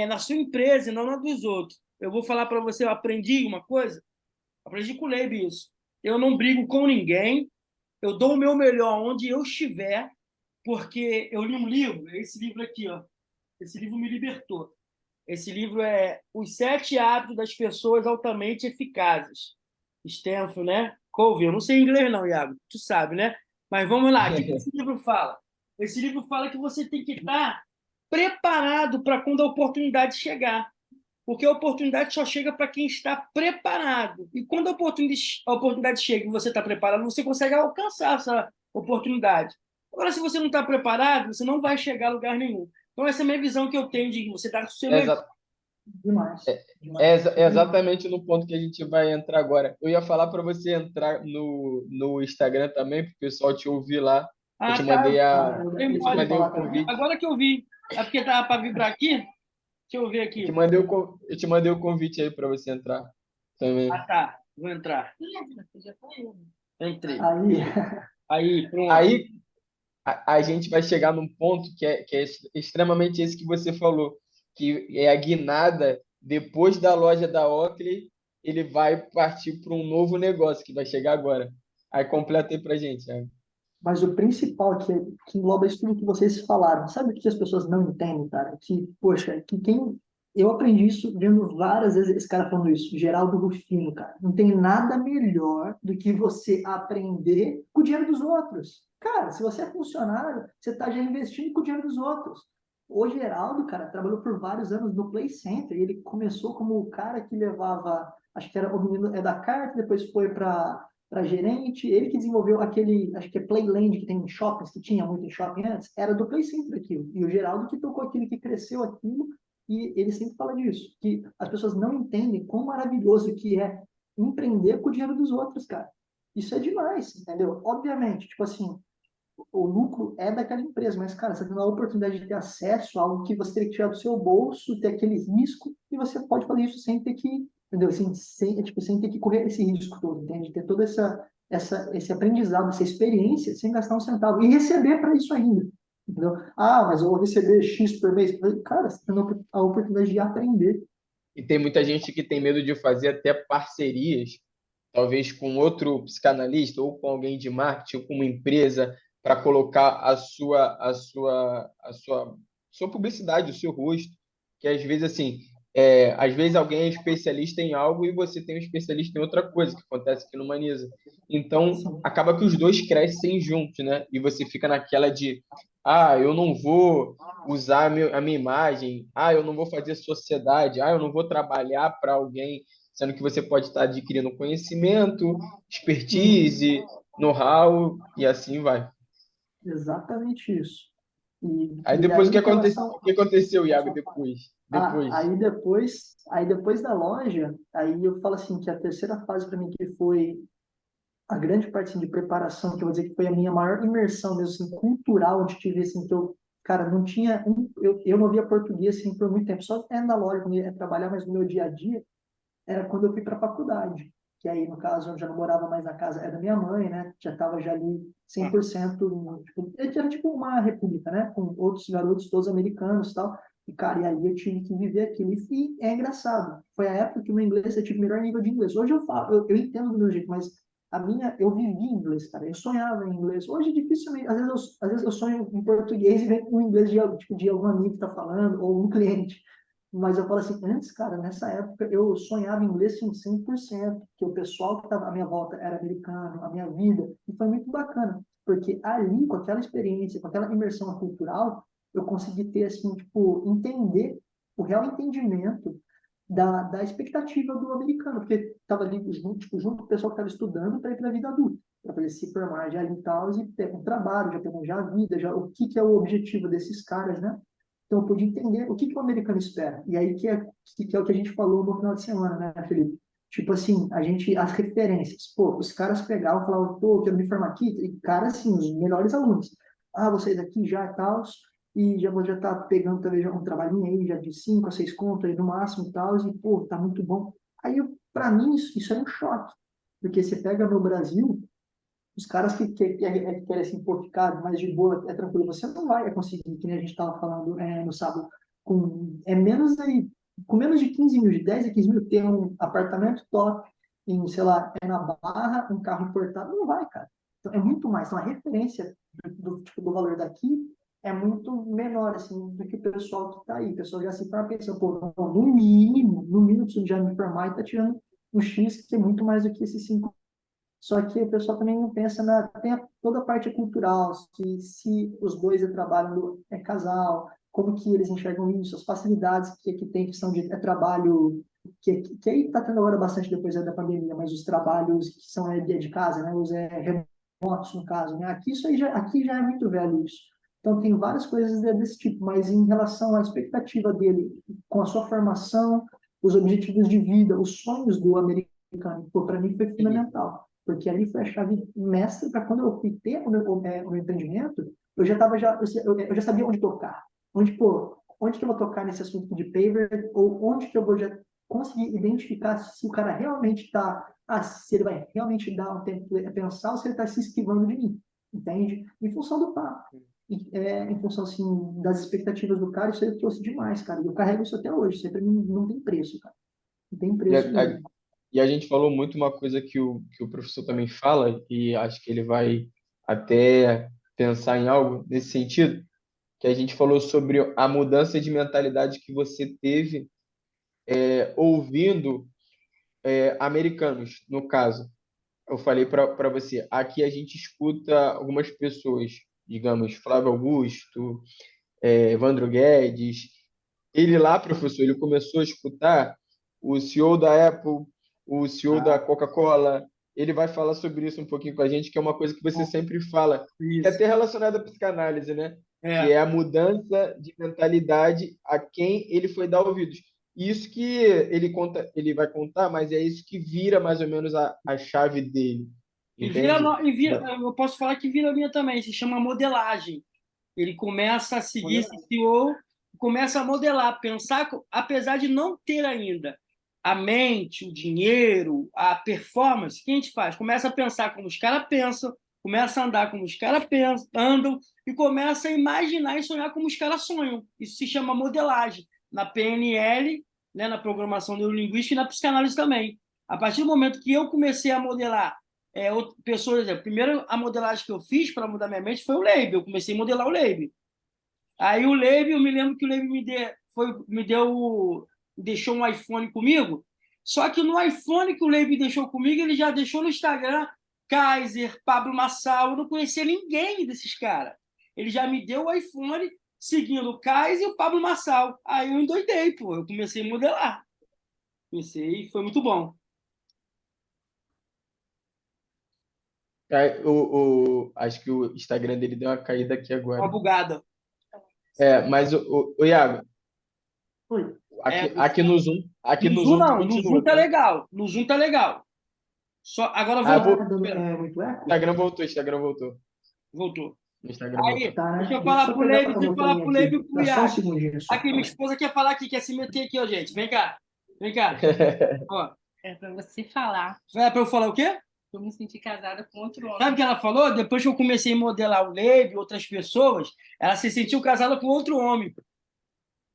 na sua empresa e não na dos outros. Eu vou falar para você, eu aprendi uma coisa, aprendi com o Leib isso. Eu não brigo com ninguém, eu dou o meu melhor onde eu estiver, porque eu li um livro, esse livro aqui, ó. Esse livro me libertou. Esse livro é Os 7 Hábitos das Pessoas Altamente Eficazes. Stanford, né? Covey. Eu não sei inglês não, Iago. Tu sabe, né? Mas vamos lá. O que esse livro fala? Esse livro fala que você tem que estar preparado para quando a oportunidade chegar. Porque a oportunidade só chega para quem está preparado. E quando a oportunidade chega e você está preparado, você consegue alcançar essa oportunidade. Agora, se você não está preparado, você não vai chegar a lugar nenhum. Então, essa é a minha visão que eu tenho de você dar o seu é, melhor. exa- Demais. é exatamente no ponto que a gente vai entrar agora. Eu ia falar para você entrar no Instagram também, para o pessoal te ouvir lá. Eu te Tá. mandei eu te Pode mandei o falar também. convite. Agora que eu vi. É porque estava para vibrar aqui? Deixa eu ver aqui. Eu te mandei o convite aí para você entrar também. Tá. Vou entrar. Entrei. Aí, Aí, pronto. Aí a gente vai chegar num ponto que é extremamente esse que você falou, que é a guinada depois da loja da Oakley, ele vai partir para um novo negócio que vai chegar agora. Aí completa aí pra gente, Thiago. mas o principal que engloba isso tudo que vocês falaram, sabe o que as pessoas não entendem, cara? Que, poxa, que quem. Eu aprendi isso vendo várias vezes esse cara falando isso, Geraldo Rufino, cara. Não tem nada melhor do que você aprender com o dinheiro dos outros. Cara, se você é funcionário, você está já investindo com o dinheiro dos outros. O Geraldo, cara, trabalhou por vários anos no Play Center. Ele começou como o cara que levava, acho que era o menino da carta, depois foi para para gerente, ele que desenvolveu aquele, acho que é Playland, que tem em shoppings, que tinha muito em shopping antes, era do Play Center aquilo. E o Geraldo que tocou aquilo, que cresceu aquilo, e ele sempre fala disso, que as pessoas não entendem quão maravilhoso que é empreender com o dinheiro dos outros, cara. Isso é demais, entendeu? Obviamente, tipo assim, o lucro é daquela empresa, mas, cara, você tem a oportunidade de ter acesso a algo que você teria que tirar do seu bolso, ter aquele risco, e você pode fazer isso sem ter que, entendeu? Sem ter que correr esse risco todo, entende? Ter toda esse aprendizado, essa experiência, sem gastar um centavo. E receber para isso ainda, entendeu? Ah, mas eu vou receber X por mês. Cara, você tem a oportunidade de aprender. E tem muita gente que tem medo de fazer até parcerias, talvez com outro psicanalista ou com alguém de marketing ou com uma empresa para colocar a sua publicidade, o seu rosto, que às vezes assim, às vezes alguém é especialista em algo e você tem um especialista em outra coisa, que acontece aqui no Maniza. Então, Sim, acaba que os dois crescem juntos, né? E você fica naquela de, eu não vou usar a minha imagem, eu não vou fazer sociedade, eu não vou trabalhar para alguém, sendo que você pode estar adquirindo conhecimento, sim, expertise, know-how e assim vai. exatamente isso. E, Aí e depois aí, em o relação. que aconteceu, Pode Iago, falar. depois? Ah, Depois. aí depois da loja, aí eu falo assim que a terceira fase para mim que foi a grande parte assim, de preparação, que eu vou dizer que foi a minha maior imersão mesmo assim, cultural, onde tive assim que eu, cara, não tinha eu não via português assim por muito tempo, só na loja quando eu ia trabalhar, mas no meu dia a dia era quando eu fui para a faculdade, que aí no caso eu já não morava mais na casa, era da minha mãe, né? Já estava já ali 100%, tipo, era tipo uma república, né? Com outros garotos todos americanos e tal. E, cara, e aí eu tive que viver aquilo. E é engraçado. Foi a época que o meu inglês eu tive o melhor nível de inglês. Hoje eu falo, eu entendo do meu jeito, mas eu vivi inglês, cara. Eu sonhava em inglês. Hoje, dificilmente, às vezes eu sonho em português e vem com o inglês tipo, de algum amigo que está falando, ou um cliente. Mas eu falo assim, antes, cara, nessa época eu sonhava em inglês assim, 100%, que o pessoal que estava à minha volta era americano, a minha vida, e foi muito bacana, porque ali, com aquela experiência, com aquela imersão cultural, eu consegui ter, assim, tipo, entender o real entendimento da expectativa do americano, porque estava ali junto, tipo, junto com o pessoal que estava estudando para ir para a vida adulta, para poder se formar já ali e tal, e ter um trabalho, já planejar a vida, já o que é o objetivo desses caras, né? Então, eu pude entender o que o americano espera. E aí que é o que a gente falou no final de semana, né, Felipe? Tipo assim, as referências. Pô, os caras pegavam e falavam, pô, eu quero me formar aqui. E, cara, assim, os melhores alunos. Vocês aqui já e tal, e já vou já tá pegando talvez um trabalhinho aí, já de 5 a 6 contas aí no máximo e tal, e, pô, tá muito bom. Aí, para mim, isso é um choque. Porque você pega no Brasil, os caras que querem assim, pô, ficar mais de boa, é tranquilo, você não vai conseguir, que nem a gente estava falando no sábado, com menos de 15 mil, de 10 a 15 mil, ter um apartamento top em, sei lá, na Barra, um carro importado, não vai, cara. Então, é muito mais. Então, a referência tipo, do valor daqui é muito menor, assim, do que o pessoal que está aí. O pessoal já se forma pensando, pô, no mínimo, preciso já me formar e está tirando um X que é muito mais do que esses 5. Só que o pessoal também não pensa tem toda a parte cultural, se os dois trabalham casal, como que eles enxergam isso, as facilidades que tem questão de trabalho, que aí está tendo agora bastante depois da pandemia, mas os trabalhos que são de casa, né, os remotos no caso, né, aqui já é muito velho isso. Então tem várias coisas desse tipo, mas em relação à expectativa dele com a sua formação, os objetivos de vida, os sonhos do americano, para mim foi fundamental porque ali foi a chave mestra para quando eu fui ter o meu empreendimento, eu já tava eu já sabia onde tocar, onde que eu vou tocar nesse assunto de paver, ou onde que eu vou já conseguir identificar se o cara realmente está, se ele vai realmente dar um tempo a pensar ou se ele está se esquivando de mim, entende? Em função do papo. Em função assim das expectativas do cara, isso aí eu trouxe demais, cara. E eu carrego isso até hoje. Isso aí para mim não tem preço, cara. Não tem E preço a, mesmo. e a gente falou muito uma coisa que o professor também fala, e acho que ele vai até pensar em algo nesse sentido, que a gente falou sobre a mudança de mentalidade que você teve ouvindo americanos, no caso. Eu falei para você, aqui a gente escuta algumas pessoas, digamos, Flávio Augusto, Evandro Guedes. Ele lá, professor, ele começou a escutar o CEO da Apple, o CEO da Coca-Cola, ele vai falar sobre isso um pouquinho com a gente, que é uma coisa que você Bom, sempre fala, que é isso. até relacionada à psicanálise, né? Que É. é a mudança de mentalidade a quem ele foi dar ouvidos. E isso que ele conta, ele vai contar, mas é isso que vira mais ou menos a chave dele, E vira, entende? eu posso falar que vira a minha também, se chama modelagem. Ele começa a seguir esse Modelagem. CEO, começa a modelar, pensar, apesar de não ter ainda a mente, o dinheiro, a performance, o que a gente faz? Começa a pensar como os caras pensam, começa a andar como os caras pensam, andam, e começa a imaginar e sonhar como os caras sonham. Isso se chama modelagem. Na PNL, né, na programação neurolinguística e na psicanálise também. A partir do momento que eu comecei a modelar pessoas, primeiro a modelagem que eu fiz para mudar minha mente foi o Leib. Eu comecei a modelar o Leib. Aí o Leib, eu me lembro que o Leib deixou um iPhone comigo. Só que no iPhone que o Leib deixou comigo, ele já deixou no Instagram Kaiser, Pablo Massal. Eu não conhecia ninguém desses caras. Ele já me deu o iPhone seguindo o Kaiser e o Pablo Massal. Aí eu endoidei, pô. Eu comecei a modelar. Comecei e foi muito bom. Acho que o Instagram dele deu uma caída aqui Uma agora. bugada. Mas o Iago, Oi. É, aqui no no Zoom Zoom tu não, no Zoom continua, tá tá? legal. No Zoom tá legal. Só, agora Ah, voltou. Tá dando Espera. muito eco? Instagram voltou. Voltou. O Instagram Aí, voltou. Tá, deixa né? eu Deixa eu falar só pro pegar Leib, deixa uma eu falar bolinha pro Leib aqui. e pro Dá só um Iago. segundinho só. Aqui, minha esposa quer falar aqui, quer se meter aqui, ó, gente. Vem cá. Vem cá. Ó, É pra você falar. vai pra eu falar o quê? Eu me senti casada com outro Sabe o homem. que ela falou? Depois que eu comecei a modelar o Leib e outras pessoas, ela se sentiu casada com outro homem.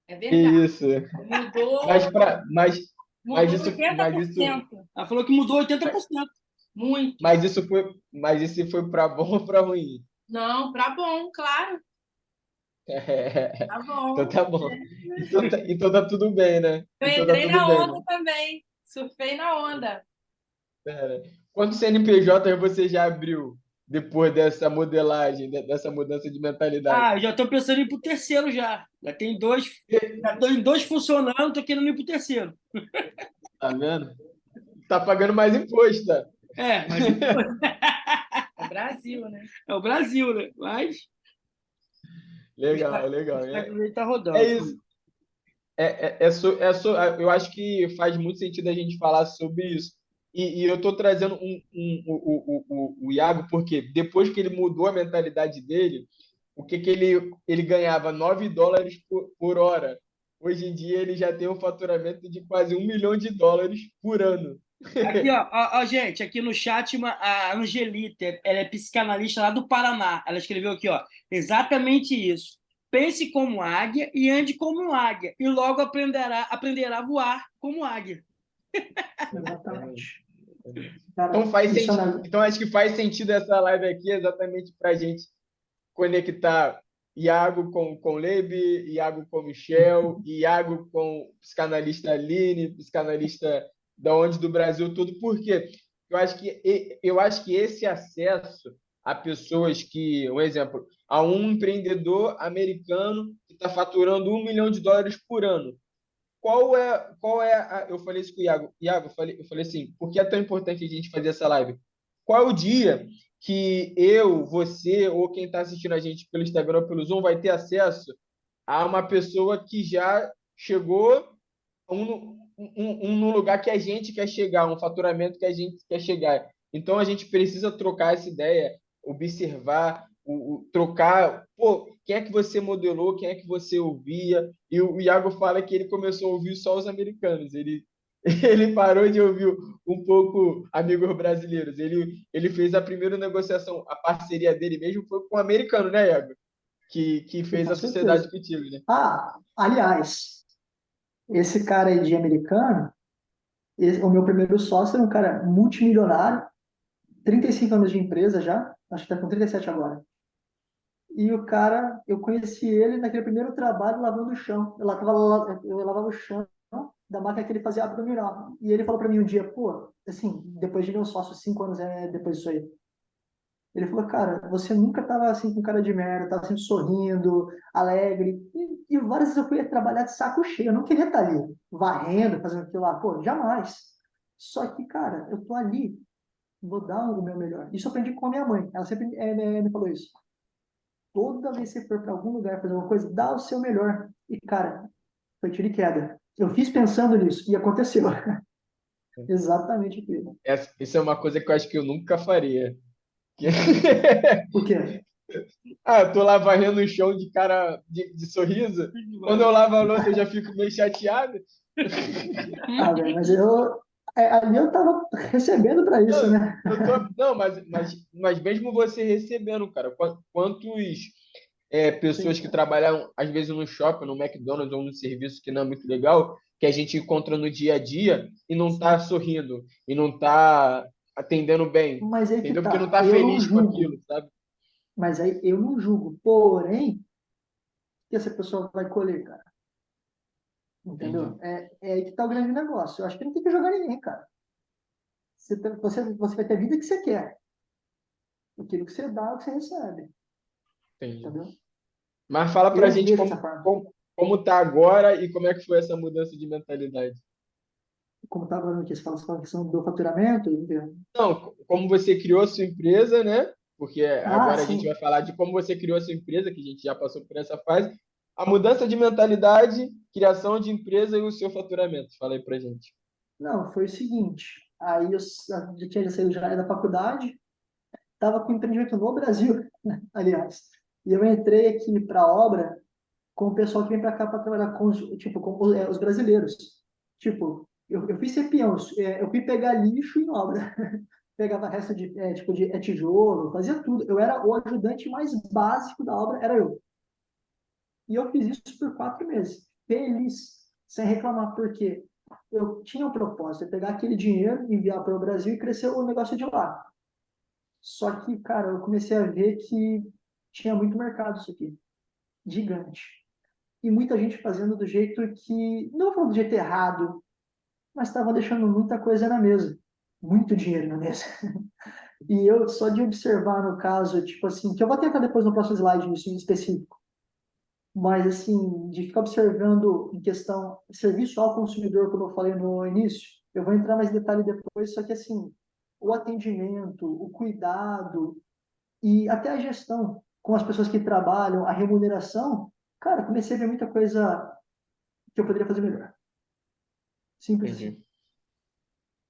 É Que verdade. isso? Mas, Mudou, pra, mas mudou isso, mas isso, 80%. Ela falou que mudou 80%. Muito. mas isso foi para bom ou para ruim? Não, pra bom, claro. Tá Então bom. tá bom. Então tá tudo bem, né? Eu Então tá entrei tudo na bem, onda mano. também. Surfei na onda. Pera. Quantos CNPJ você já abriu depois dessa modelagem, dessa mudança de mentalidade? Ah, eu já estou pensando em ir pro terceiro já. Já estou em dois funcionando, estou querendo ir pro terceiro. Tá vendo? Tá pagando mais imposto, tá? Mas É Brasil, né? é o Brasil, né? Mas Legal, legal. está É rodando. isso. Eu acho que faz muito sentido a gente falar sobre isso. E eu estou trazendo o Iago, porque depois que ele mudou a mentalidade dele, o que ele ganhava $9 por hora. Hoje em dia ele já tem um faturamento de quase US$ 1 milhão por ano. Aqui, ó, gente, aqui no chat, a Angelita, ela é psicanalista lá do Paraná. Ela escreveu aqui, ó, exatamente isso. Pense como águia e ande como águia, e logo aprenderá a voar como águia. Exatamente. Então Cara, faz isso é sentido. Então acho que faz sentido essa live aqui exatamente para a gente conectar Iago com Lebe, Iago com Michel, Iago com psicanalista Aline, psicanalista da onde do Brasil todo. Por quê? Eu acho que esse acesso a pessoas que, um exemplo, a um empreendedor americano que está faturando US$ 1 milhão por ano. Eu falei isso com o Iago, eu falei assim, por que é tão importante a gente fazer essa live? Qual é o dia que eu, você ou quem está assistindo a gente pelo Instagram ou pelo Zoom vai ter acesso a uma pessoa que já chegou no lugar que a gente quer chegar, um faturamento que a gente quer chegar. Então a gente precisa trocar essa ideia, observar, trocar. Pô, quem é que você modelou, quem é que você ouvia? E o Iago fala que ele começou a ouvir só os americanos. Ele parou de ouvir um pouco amigos brasileiros. Ele fez a primeira negociação, a parceria dele mesmo foi com o americano, né, Iago? Que fez com a sociedade certeza. contigo, né? Aliás, esse cara aí de americano, o meu primeiro sócio era um cara multimilionário, 35 anos de empresa já, acho que está com 37 agora. E o cara, eu conheci ele naquele primeiro trabalho lavando o chão. Eu lavava o chão da máquina que ele fazia abdominal. E ele falou para mim um dia, pô, assim, depois de meu sócio, 5 anos depois disso aí. Ele falou, cara, você nunca tava assim com cara de merda, tava sempre sorrindo, alegre. E várias vezes eu fui trabalhar de saco cheio, eu não queria estar ali, varrendo, fazendo aquilo lá, pô, jamais. Só que, cara, eu tô ali vou dar o meu melhor. Isso eu aprendi com a minha mãe. Ela sempre me falou isso. Toda vez que você for para algum lugar fazer alguma coisa, dá o seu melhor. E, cara, foi tiro e queda. Eu fiz pensando nisso e aconteceu. Exatamente aquilo. Isso é uma coisa que eu acho que eu nunca faria. Por quê? Ah, eu tô lá varrendo o chão de cara de sorriso. Quando eu lavo a louça, eu já fico meio chateado. Ah, velho, mas ali eu tava recebendo para isso, Não, né? não, mas mesmo você recebendo, cara, quantos pessoas Sim. que trabalham, às vezes, no shopping, no McDonald's ou no serviço que não é muito legal, que a gente encontra no dia a dia e não está Sim. sorrindo, e não está atendendo bem, Mas aí que entendeu? Porque não tá. está Eu não feliz com julgo. aquilo, sabe? Mas aí eu não julgo. Porém, o que essa pessoa vai colher, cara? Entendi. Entendeu? É aí que tá o grande negócio. Eu acho que não tem que jogar ninguém, cara. Você vai ter a vida que você quer. Aquilo que você dá, é o que você recebe. Entendi. Entendeu? Mas fala pra Eu gente vejo dessa forma. como tá agora e como é que foi essa mudança de mentalidade. Como estava no que você fala a questão do faturamento. Entendeu? Não, como você criou a sua empresa, né? Porque Ah, agora a gente sim. vai falar de como você criou a sua empresa, que a gente já passou por essa fase. A mudança de mentalidade, criação de empresa e o seu faturamento. Fala aí pra gente. Não, foi o seguinte. Aí eu já tinha saído já da faculdade, estava com empreendimento no Brasil, aliás. E eu entrei aqui para a obra com o pessoal que vem para cá para trabalhar com, tipo, com os brasileiros. Tipo, eu fui ser peão, eu fui pegar lixo em obra. Pegava resto de, tipo, de tijolo, fazia tudo. Eu era o ajudante mais básico da obra, era eu. E eu fiz isso por 4 meses, feliz, sem reclamar, porque eu tinha um propósito, de pegar aquele dinheiro, enviar para o Brasil e crescer o negócio de lá. Só que, cara, eu comecei a ver que tinha muito mercado isso aqui, gigante. E muita gente fazendo do jeito que, não falando do jeito errado, mas estava deixando muita coisa na mesa, muito dinheiro na mesa. E eu, só de observar no caso, tipo assim, que eu vou tentar depois no próximo slide isso em específico, mas assim, de ficar observando em questão serviço ao consumidor, como eu falei no início, eu vou entrar mais em detalhe depois, só que assim, o atendimento, o cuidado e até a gestão com as pessoas que trabalham, a remuneração, cara, comecei a ver muita coisa que eu poderia fazer melhor. Simples assim. Entendi.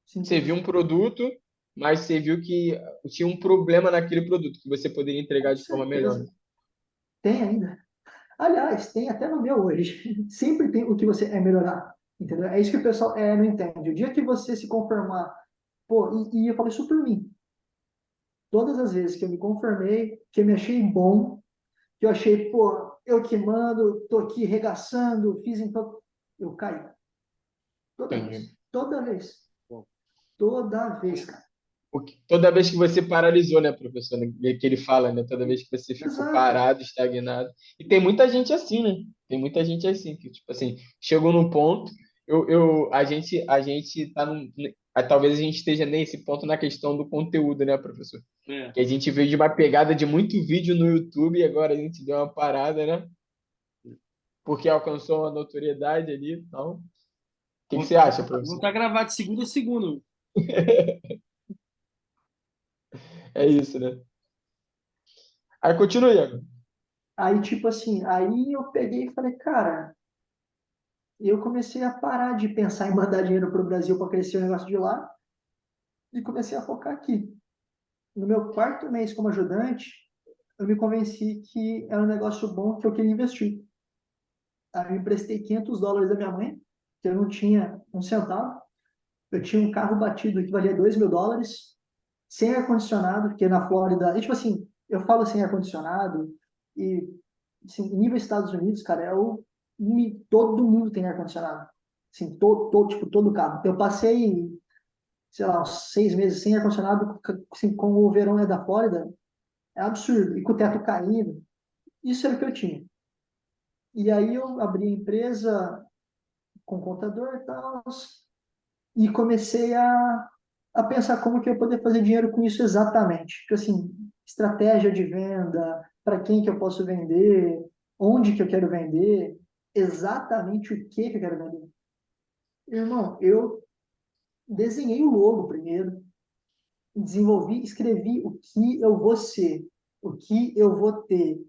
Você Simples viu um assim. produto, mas você viu que tinha um problema naquele produto que você poderia Com entregar de forma melhor. certeza. Tem ainda. Aliás, tem até no meu hoje. Sempre tem o que você é melhorar. Entendeu? É isso que o pessoal não entende. O dia que você se conformar, pô, e eu falo isso por mim. Todas as vezes que eu me conformei, que eu me achei bom, que eu achei, pô, eu que mando, tô aqui regaçando, fiz então, eu caí. Toda vez. Entendi. Toda vez. Toda vez, cara. Toda vez que você paralisou, né, professor? Que ele fala, né? Toda vez que você ficou Exato. parado, estagnado. E tem muita gente assim, né? Tem muita gente assim, que, tipo assim, chegou num ponto, a gente tá talvez a gente esteja nesse ponto na questão do conteúdo, né, professor? É. Que a gente veio de uma pegada de muito vídeo no YouTube e agora a gente deu uma parada, né? Porque alcançou uma notoriedade ali e tal. O que você acha, Vão professor? estar gravados de segunda a segunda. É isso, né? Aí continue, Iago. Aí, tipo assim, aí eu peguei e falei, cara, eu comecei a parar de pensar em mandar dinheiro para o Brasil para crescer o negócio de lá e comecei a focar aqui. No meu quarto mês como ajudante, eu me convenci que era um negócio bom que eu queria investir. Aí eu emprestei US$ 500 da minha mãe, que eu não tinha um centavo. Eu tinha um carro batido que valia US$ 2.000, sem ar-condicionado, porque na Flórida... E, tipo assim, eu falo sem ar-condicionado e, assim, nível Estados Unidos, cara, todo mundo tem ar-condicionado. Assim, tipo, todo carro. Eu passei, sei lá, uns 6 meses sem ar-condicionado, assim, com o verão da Flórida, é absurdo. E com o teto caindo. Isso era o que eu tinha. E aí eu abri a empresa com contador e tal, e comecei a pensar como que eu poder fazer dinheiro com isso exatamente. Porque, assim, estratégia de venda, para quem que eu posso vender, onde que eu quero vender, exatamente o que que eu quero vender. Irmão, eu desenhei o logo primeiro, desenvolvi, escrevi o que eu vou ser, o que eu vou ter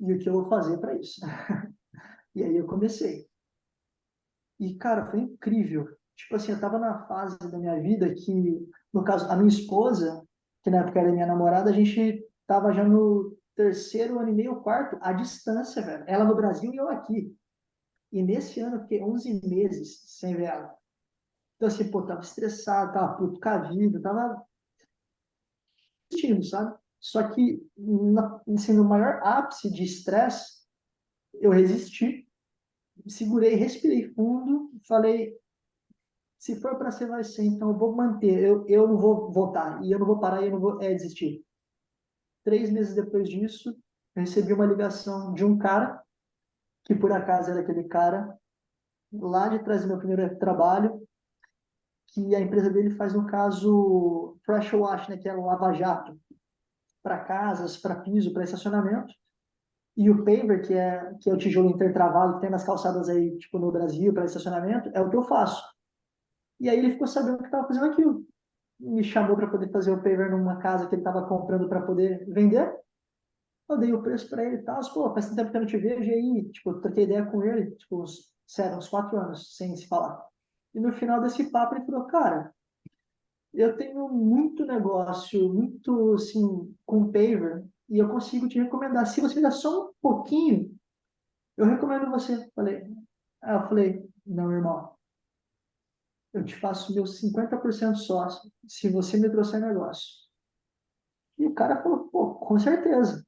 e o que eu vou fazer para isso. E aí eu comecei. E, cara, foi incrível. Tipo assim, eu tava na fase da minha vida que, no caso, a minha esposa, que na época era minha namorada, a gente tava já no terceiro ano e meio, quarto, à distância, velho. Ela no Brasil e eu aqui. E nesse ano eu fiquei 11 meses sem ver ela. Então, assim, pô, tava estressado, tava puto com a vida, tava assistindo, sabe? Só que, assim, no maior ápice de estresse, eu resisti, segurei, respirei fundo, falei, se for para ser, vai ser, então eu vou manter, eu não vou voltar, e eu não vou parar, e eu não vou desistir. 3 meses depois disso, eu recebi uma ligação de um cara, que por acaso era aquele cara, lá de trás do meu primeiro trabalho, que a empresa dele faz, no caso, pressure wash, né, que é o lava-jato, para casas, para piso, para estacionamento. E o paver, que é o tijolo intertravado que tem nas calçadas aí, tipo no Brasil, para estacionamento, é o que eu faço. E aí ele ficou sabendo que estava fazendo aquilo. Me chamou para poder fazer o paver numa casa que ele estava comprando para poder vender. Eu dei o preço para ele e tal. Pô, faz tanto tempo que eu não te vejo. E aí, tipo, eu troquei ideia com ele, tipo, sério, uns 4 anos sem se falar. E no final desse papo ele falou, cara, eu tenho muito negócio, muito, assim, com paver, e eu consigo te recomendar. Se você me dá só um pouquinho, eu recomendo você. Eu falei, não, irmão, eu te faço meus 50% sócio se você me trouxer negócio. E o cara falou, pô, com certeza.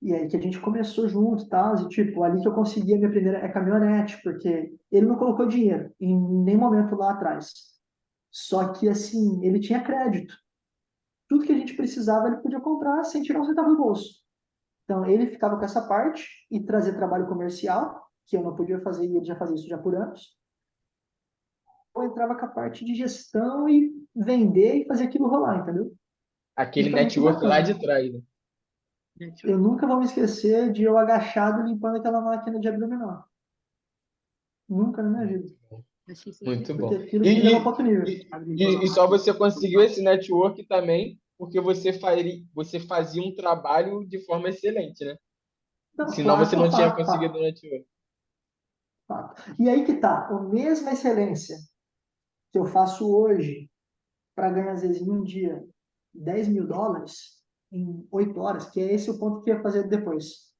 E aí que a gente começou junto e tal, e tipo, ali que eu consegui a minha primeira caminhonete, porque ele não colocou dinheiro em nenhum momento lá atrás. Só que, assim, ele tinha crédito. Tudo que a gente precisava, ele podia comprar sem tirar um centavo do bolso. Então, ele ficava com essa parte e trazer trabalho comercial, que eu não podia fazer, e ele já fazia isso já por anos. Eu entrava com a parte de gestão e vender e fazer aquilo rolar, entendeu? E Aquele foi muito network lá de bacana. trás, né? Eu nunca vou me esquecer de eu agachado limpando aquela máquina de abdominal. Nunca na minha vida. Muito Porque bom. aquilo que me levou para E, outro nível. e só você conseguiu esse network também porque você fazia um trabalho de forma excelente, né? Não, Senão fato, você não tinha fato, conseguido fato, o network. fato. E aí que tá, a mesma excelência que eu faço hoje para ganhar, às vezes, em um dia, US$ 10.000 em 8 horas, que é esse o ponto que eu ia fazer depois.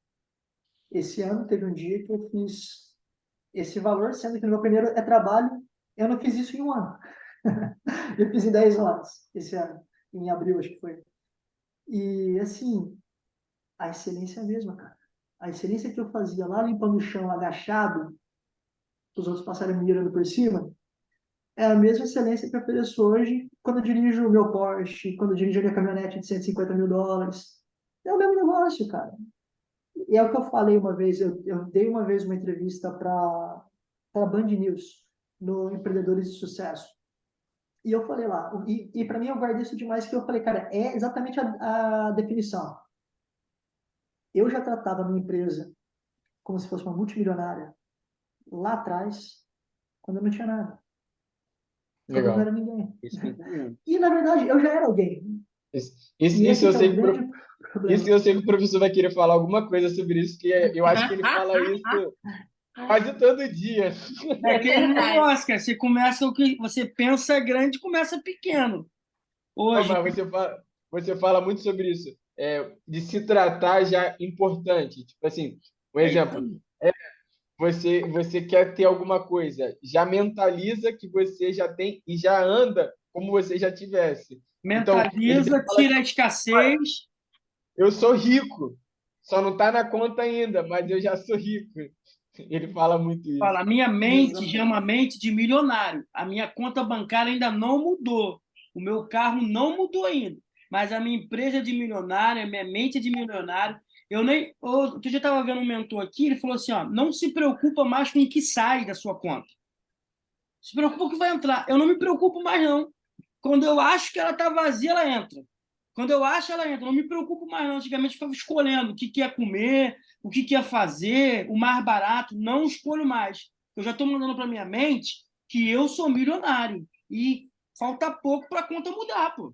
Esse ano teve um dia que eu fiz esse valor, sendo que no meu primeiro trabalho, eu não fiz isso em um ano. Eu fiz em 10 horas esse ano, em abril, acho que foi. E, assim, a excelência é a mesma, cara. A excelência que eu fazia lá limpando o chão, agachado, os outros passarem me mirando por cima, é a mesma excelência que eu ofereço hoje quando eu dirijo o meu Porsche, quando eu dirijo a minha caminhonete de US$ 150.000. É o mesmo negócio, cara. E é o que eu falei uma vez, eu dei uma vez uma entrevista para a Band News, no Empreendedores de Sucesso. E eu falei lá, e para mim eu guardei isso demais, que eu falei, cara, é exatamente a definição. Eu já tratava a minha empresa como se fosse uma multimilionária lá atrás, quando eu não tinha nada, quando eu não era Legal. ninguém. Isso, é E, na verdade, eu já era alguém. isso, isso, E isso esse eu que é o sei que grande isso problema. eu sei que o professor vai querer falar alguma coisa sobre isso, que eu acho que ele fala isso quase todo dia. É É aquele verdade. negócio, cara. Você começa o que você pensa grande, começa pequeno. Não, Hoje, mas você fala muito sobre isso, de se tratar já importante. Tipo assim, um é isso exemplo, aí. você quer ter alguma coisa, já mentaliza que você já tem e já anda como você já tivesse. Então, ele Mentaliza, mesmo fala tira assim, a escassez. eu sou rico, só não está na conta ainda, mas eu já sou rico. Ele fala muito isso. Fala, a minha mente já é Exatamente. uma mente de milionário. A minha conta bancária ainda não mudou. O meu carro não mudou ainda. Mas a minha empresa é de milionário, a minha mente é de milionário. Eu nem. Outro dia eu estava vendo um mentor aqui, ele falou assim: ó, não se preocupa mais com o que sai da sua conta. Se preocupa com o que vai entrar. Eu não me preocupo mais, não. Quando eu acho que ela está vazia, ela entra. Quando eu acho, ela entra. Eu não me preocupo mais, não. Antigamente eu ficava escolhendo o que, que ia comer, o que, que ia fazer, o mais barato. Não escolho mais. Eu já estou mandando para minha mente que eu sou milionário. E falta pouco para a conta mudar, pô.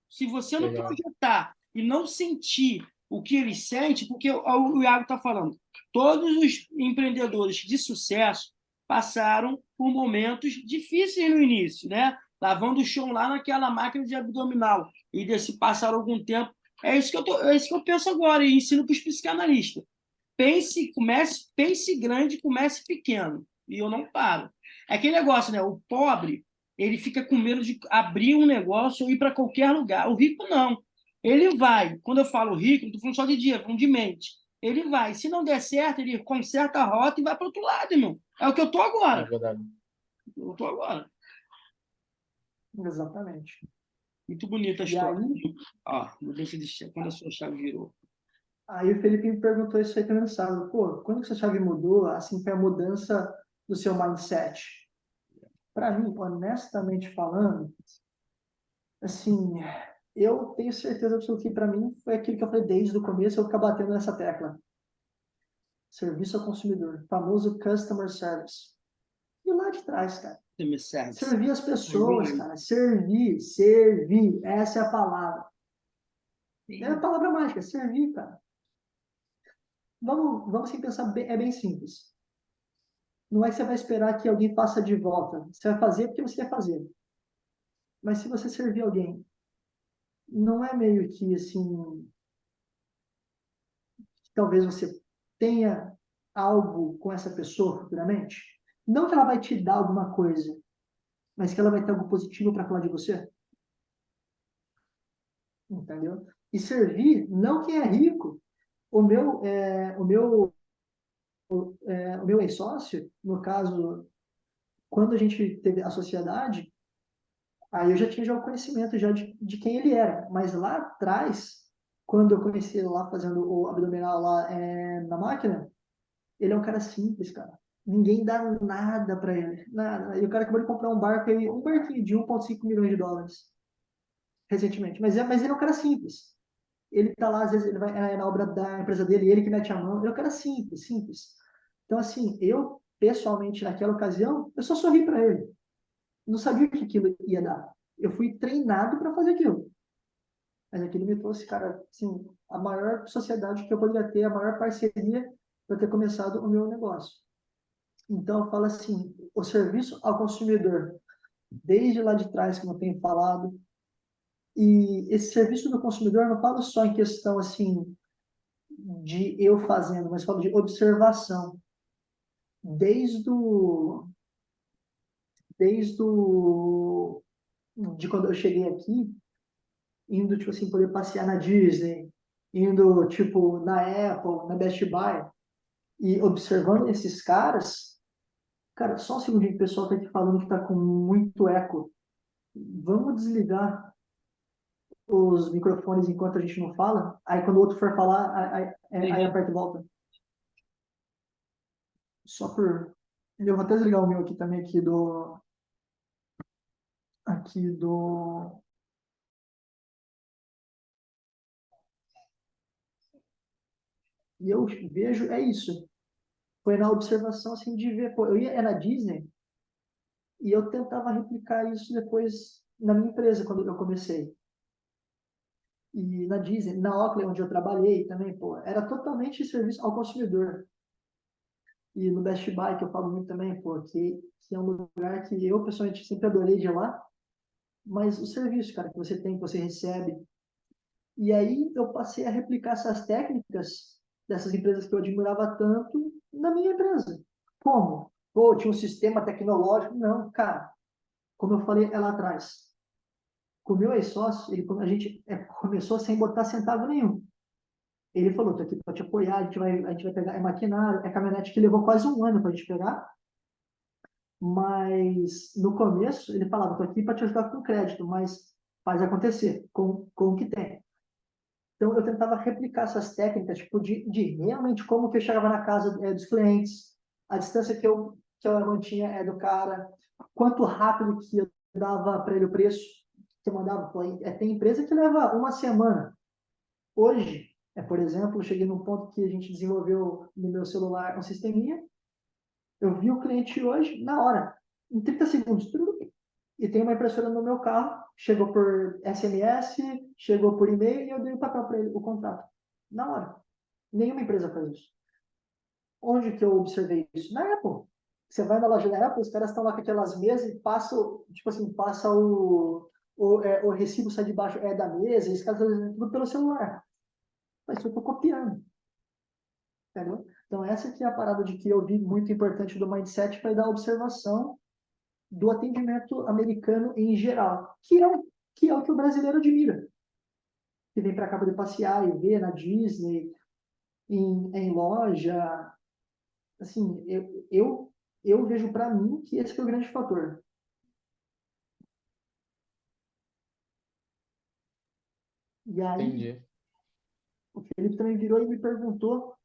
Se você não Legal. projetar e não sentir o que ele sente, porque o Iago está falando, todos os empreendedores de sucesso passaram por momentos difíceis no início, né? Lavando o chão lá naquela máquina de abdominal e desse passaram algum tempo. É isso que eu penso agora e ensino para os psicanalistas. Pense grande, comece pequeno. E eu não paro. É aquele negócio, né? O pobre, ele fica com medo de abrir um negócio ou ir para qualquer lugar. O rico, não. Ele vai. Quando eu falo rico, não estou falando só de dinheiro, estou falando de mente. Ele vai. Se não der certo, ele conserta a rota e vai para outro lado, irmão. É o que eu estou É agora. verdade. Eu estou agora. Exatamente. Muito bonita a E história. aí, Ó, mudança de chave, quando a sua chave virou. aí o Felipe me perguntou isso aí também no sábado. Pô, quando que sua chave mudou, assim, foi a mudança do seu mindset? Para mim, honestamente falando, assim, eu tenho certeza absoluta que para mim foi aquilo que eu falei desde o começo, eu ficar batendo nessa tecla. Serviço ao consumidor, famoso customer service. E lá de trás, cara. Você me serve. Servir as pessoas, cara. Servir. Essa é a palavra. É a palavra mágica, servir, cara. Vamos assim pensar, é bem simples. Não é que você vai esperar que alguém faça de volta. Você vai fazer porque você quer fazer. Mas se você servir alguém, não é meio que assim, talvez você tenha algo com essa pessoa futuramente. Não que ela vai te dar alguma coisa, mas que ela vai ter algo positivo para falar de você. Entendeu? E servir, não quem é rico. O meu ex-sócio, no caso, quando a gente teve a sociedade, aí eu já tinha já o conhecimento já de quem ele era. Mas lá atrás, quando eu conheci ele lá fazendo o abdominal lá na máquina, ele é um cara simples, cara. Ninguém dá nada para ele. Nada. E o cara acabou de comprar um barco aí, um barquinho de 1,5 milhões de dólares recentemente. Mas ele é um cara simples. Ele tá lá, às vezes ele vai na obra da empresa dele, ele que mete a mão. Ele é um cara simples, simples. Então, assim, eu, pessoalmente, naquela ocasião, eu só sorri para ele. Não sabia o que aquilo ia dar. Eu fui treinado para fazer aquilo. Mas aquilo me trouxe, cara, assim, a maior sociedade que eu poderia ter, a maior parceria para ter começado o meu negócio. Então, eu falo assim, o serviço ao consumidor, desde lá de trás, como eu tenho falado, e esse serviço do consumidor, eu não falo só em questão, assim, de eu fazendo, mas falo de observação. Desde o, desde o, de quando eu cheguei aqui, indo, tipo assim, poder passear na Disney, indo, tipo, na Apple, na Best Buy, e observando esses caras, cara, só um segundinho, o pessoal tá aqui falando que tá com muito eco. Vamos desligar os microfones enquanto a gente não fala? Aí quando o outro for falar, aí aperta e volta. Só por... Eu vou até desligar o meu aqui também, aqui do... E eu vejo, é isso. Foi na observação, assim, de ver... Pô, eu ia na Disney e eu tentava replicar isso depois na minha empresa, quando eu comecei. E na Disney, na Oakley, onde eu trabalhei também, pô, era totalmente serviço ao consumidor. E no Best Buy, que eu falo muito também, pô, que é um lugar que eu, pessoalmente, sempre adorei de ir lá, mas o serviço, cara, que você tem, que você recebe. E aí eu passei a replicar essas técnicas dessas empresas que eu admirava tanto na minha empresa. Como? Pô, tinha um sistema tecnológico? Não, cara. Como eu falei lá atrás, com o meu ex-sócio, a gente começou sem botar centavo nenhum. Ele falou, tô aqui para te apoiar, a gente vai pegar, maquinário, caminhonete que levou quase um ano para a gente pegar, mas no começo ele falava, tô aqui para te ajudar com crédito, mas faz acontecer com o que tem. Então eu tentava replicar essas técnicas, tipo, de realmente como que eu chegava na casa dos clientes, a distância que eu mantinha do cara, quanto rápido que eu dava para ele o preço que eu mandava. Pô, tem empresa que leva uma semana. Hoje, por exemplo, eu cheguei num ponto que a gente desenvolveu no meu celular um sisteminha. Eu vi o cliente hoje, na hora, em 30 segundos. e tem uma impressora no meu carro, chegou por SMS, chegou por e-mail e eu dei o papel para ele, o contrato. Na hora. Nenhuma empresa faz isso. Onde que eu observei isso? Na Apple. Você vai na loja da Apple, os caras estão lá com aquelas mesas e passam, tipo assim, passa o recibo sai de baixo da mesa, e os caras fazem tudo pelo celular. Mas eu estou copiando. Entendeu? Então, essa que é a parada de que eu vi muito importante do mindset, foi da observação do atendimento americano em geral, que é o que o brasileiro admira. Que vem para cá poder passear e ver na Disney, em loja. Assim, eu vejo para mim que esse foi o grande fator. E aí, Entendi. o Felipe também virou e me perguntou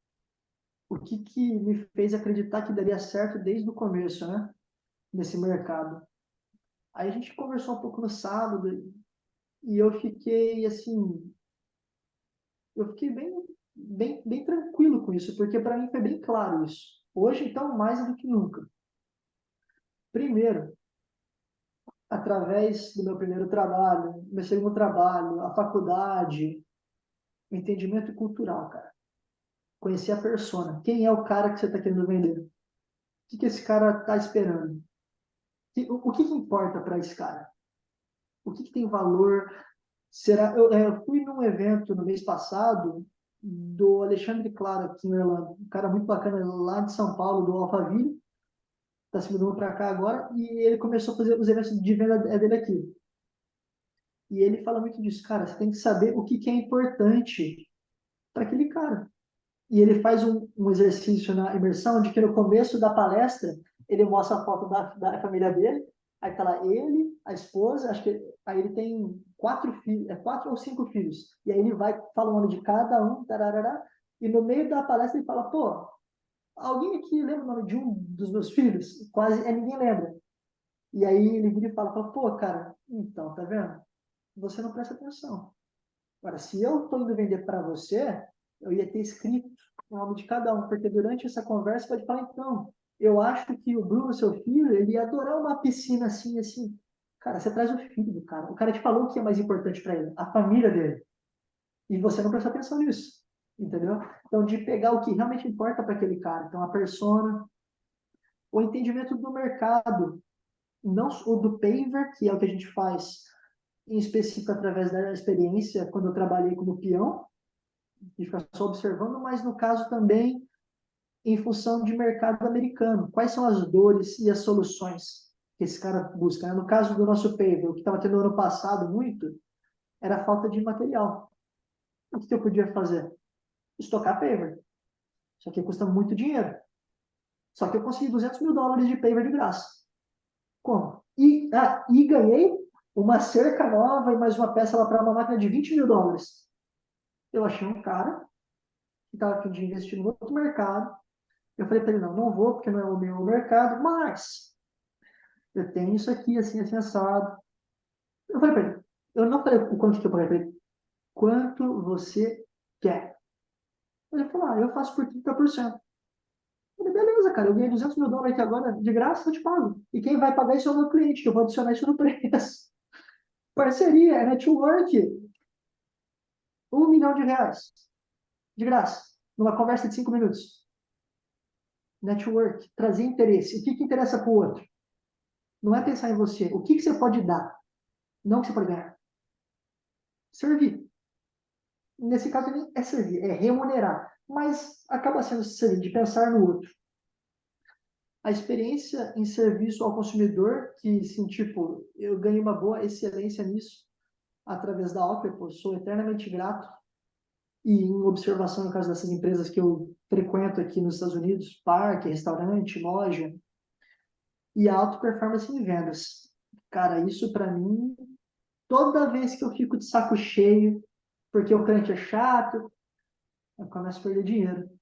o que me fez acreditar que daria certo desde o começo, né? Nesse mercado. Aí a gente conversou um pouco no sábado e eu fiquei bem tranquilo com isso, porque para mim foi bem claro isso. Hoje, então, mais do que nunca. Primeiro, através do meu primeiro trabalho, meu segundo trabalho, a faculdade, o entendimento cultural, cara. Conhecer a persona. Quem é o cara que você está querendo vender? O que esse cara está esperando? O que importa para esse cara? O que tem valor? Será? Eu fui num evento no mês passado do Alexandre Claro aqui em Orlando, um cara muito bacana lá de São Paulo, do Alphaville, está se mudando para cá agora, e ele começou a fazer os eventos de venda dele aqui. E ele fala muito disso, cara, você tem que saber o que é importante para aquele cara. E ele faz um exercício na imersão de que no começo da palestra ele mostra a foto da família dele, aí tá lá ele, a esposa, acho que aí ele tem 4 filhos, 4 ou 5 filhos, e aí ele vai, fala o nome de cada um, tararara, e no meio da palestra ele fala, pô, alguém aqui lembra o nome de um dos meus filhos? Quase ninguém lembra. E aí ele vira e fala, pô, cara, então, tá vendo? Você não presta atenção. Agora, se eu estou indo vender para você, eu ia ter escrito o nome de cada um, porque durante essa conversa pode falar, então, eu acho que o Bruno, seu filho, ele ia adorar uma piscina assim, assim. Cara, você traz o filho do cara. O cara te falou o que é mais importante para ele, a família dele. E você não presta atenção nisso, entendeu? Então, de pegar o que realmente importa para aquele cara. Então, a persona, o entendimento do mercado, não o do paver, que é o que a gente faz em específico através da experiência, quando eu trabalhei como peão, e ficar só observando, mas no caso também em função de mercado americano. Quais são as dores e as soluções que esse cara busca? No caso do nosso paver, o que estava tendo ano passado muito era a falta de material. O que eu podia fazer? Estocar paver. Só que custa muito dinheiro. Só que eu consegui $200 mil de paver de graça. Como? E ganhei uma cerca nova e mais uma peça lá para uma máquina de $20 mil. Eu achei um cara que estava a fim de investir no outro mercado. Eu falei para ele, não vou, porque não é o meu mercado, mas eu tenho isso aqui, assim, assim, assado. Eu falei para ele, eu não falei o quanto que eu paguei para ele, quanto você quer. Ele falou, eu faço por 30%. Eu falei, beleza, cara, eu ganhei $200 mil aqui agora, de graça eu te pago. E quem vai pagar isso é o meu cliente, que eu vou adicionar isso no preço. Parceria, é network, R$ 1 milhão, de graça, numa conversa de 5 minutos. Network, trazer interesse. O que interessa para o outro? Não é pensar em você. O que você pode dar? Não o que você pode ganhar. Servir. Nesse caso, nem é servir, é remunerar. Mas acaba sendo servir, de pensar no outro. A experiência em serviço ao consumidor, que, sim, tipo, eu ganhei uma boa excelência nisso, através da Octopus, sou eternamente grato. E em observação, no caso dessas empresas que eu frequento aqui nos Estados Unidos, parque, restaurante, loja, e a alta performance em vendas. Cara, isso para mim, toda vez que eu fico de saco cheio, porque o cliente é chato, eu começo a perder dinheiro,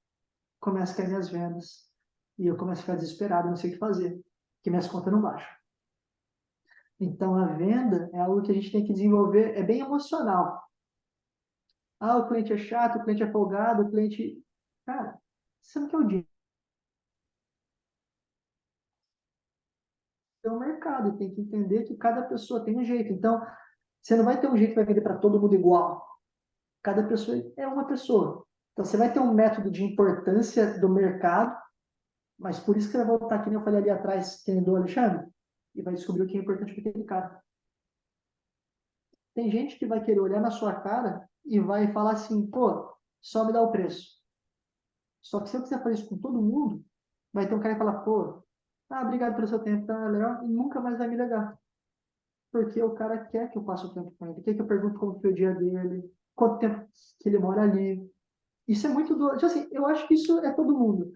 começo a cair minhas vendas, e eu começo a ficar desesperado, não sei o que fazer, porque minhas contas não baixam. Então, a venda é algo que a gente tem que desenvolver, é bem emocional. O cliente é chato, o cliente é folgado, o cliente... Cara, você não quer o dinheiro o mercado, tem que entender que cada pessoa tem um jeito. Então, você não vai ter um jeito que vai vender para todo mundo igual. Cada pessoa é uma pessoa. Então, você vai ter um método de importância do mercado, mas por isso que você vai voltar, que nem eu falei ali atrás, que nem do Alexandre, e vai descobrir o que é importante para aquele cara. Tem gente que vai querer olhar na sua cara e vai falar assim, pô, só me dá o preço. Só que se eu quiser fazer isso com todo mundo, vai ter um cara que fala, pô, obrigado pelo seu tempo, tá legal, e nunca mais vai me ligar. Porque o cara quer que eu passe o tempo com ele, quer que eu pergunte como foi o dia dele, quanto tempo que ele mora ali. Isso é muito doido. Assim, eu acho que isso é todo mundo.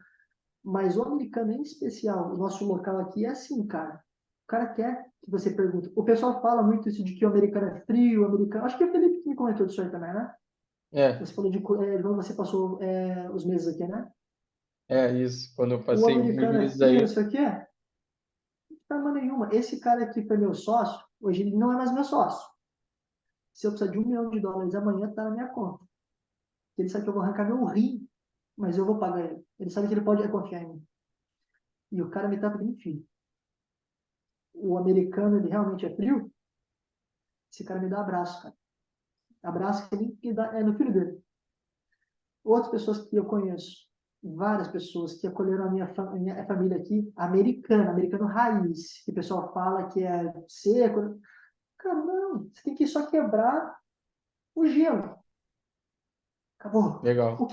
Mas o americano em especial, o nosso local aqui é assim, cara. O cara quer que você pergunte. O pessoal fala muito isso de que o americano é frio, o americano. Acho que é o Felipe que me comentou disso aí também, né? É, Você falou de quando você passou os meses aqui, né? isso. Quando eu O passei alguns americano é meses frio, não aí, sei o quê. De forma nenhuma. Esse cara aqui foi meu sócio, hoje ele não é mais meu sócio. Se eu precisar de US$ 1 milhão amanhã, tá na minha conta. Ele sabe que eu vou arrancar meu rim, mas eu vou pagar ele. Ele sabe que ele pode confiar em mim. E o cara me trata bem frio. O americano, ele realmente é frio. Esse cara me dá abraço, cara. Abraço que ele me dá, é no filho dele. Outras pessoas que eu conheço, várias pessoas que acolheram a minha família aqui, americano raiz, que o pessoal fala que é seco. Cara, não, você tem que só quebrar o gelo. Acabou. legal. O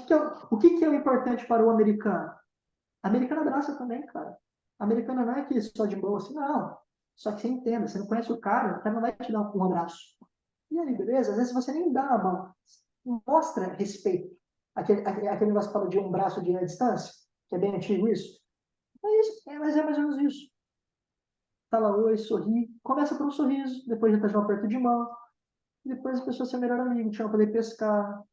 que é o importante para o americano? Americano abraça também, cara. Americano não é que só de boa assim, não. Só que você entenda, você não conhece o cara não vai te dar um abraço. E aí, beleza? Às vezes você nem dá a mão. Mostra respeito. Aquele negócio que fala de um braço de distância, que é bem antigo isso. É isso, mas é mais ou menos isso. Fala oi, sorri. Começa por um sorriso, depois já tá um aperto de mão. Depois a pessoa é seu melhor amigo, te chama para poder pescar.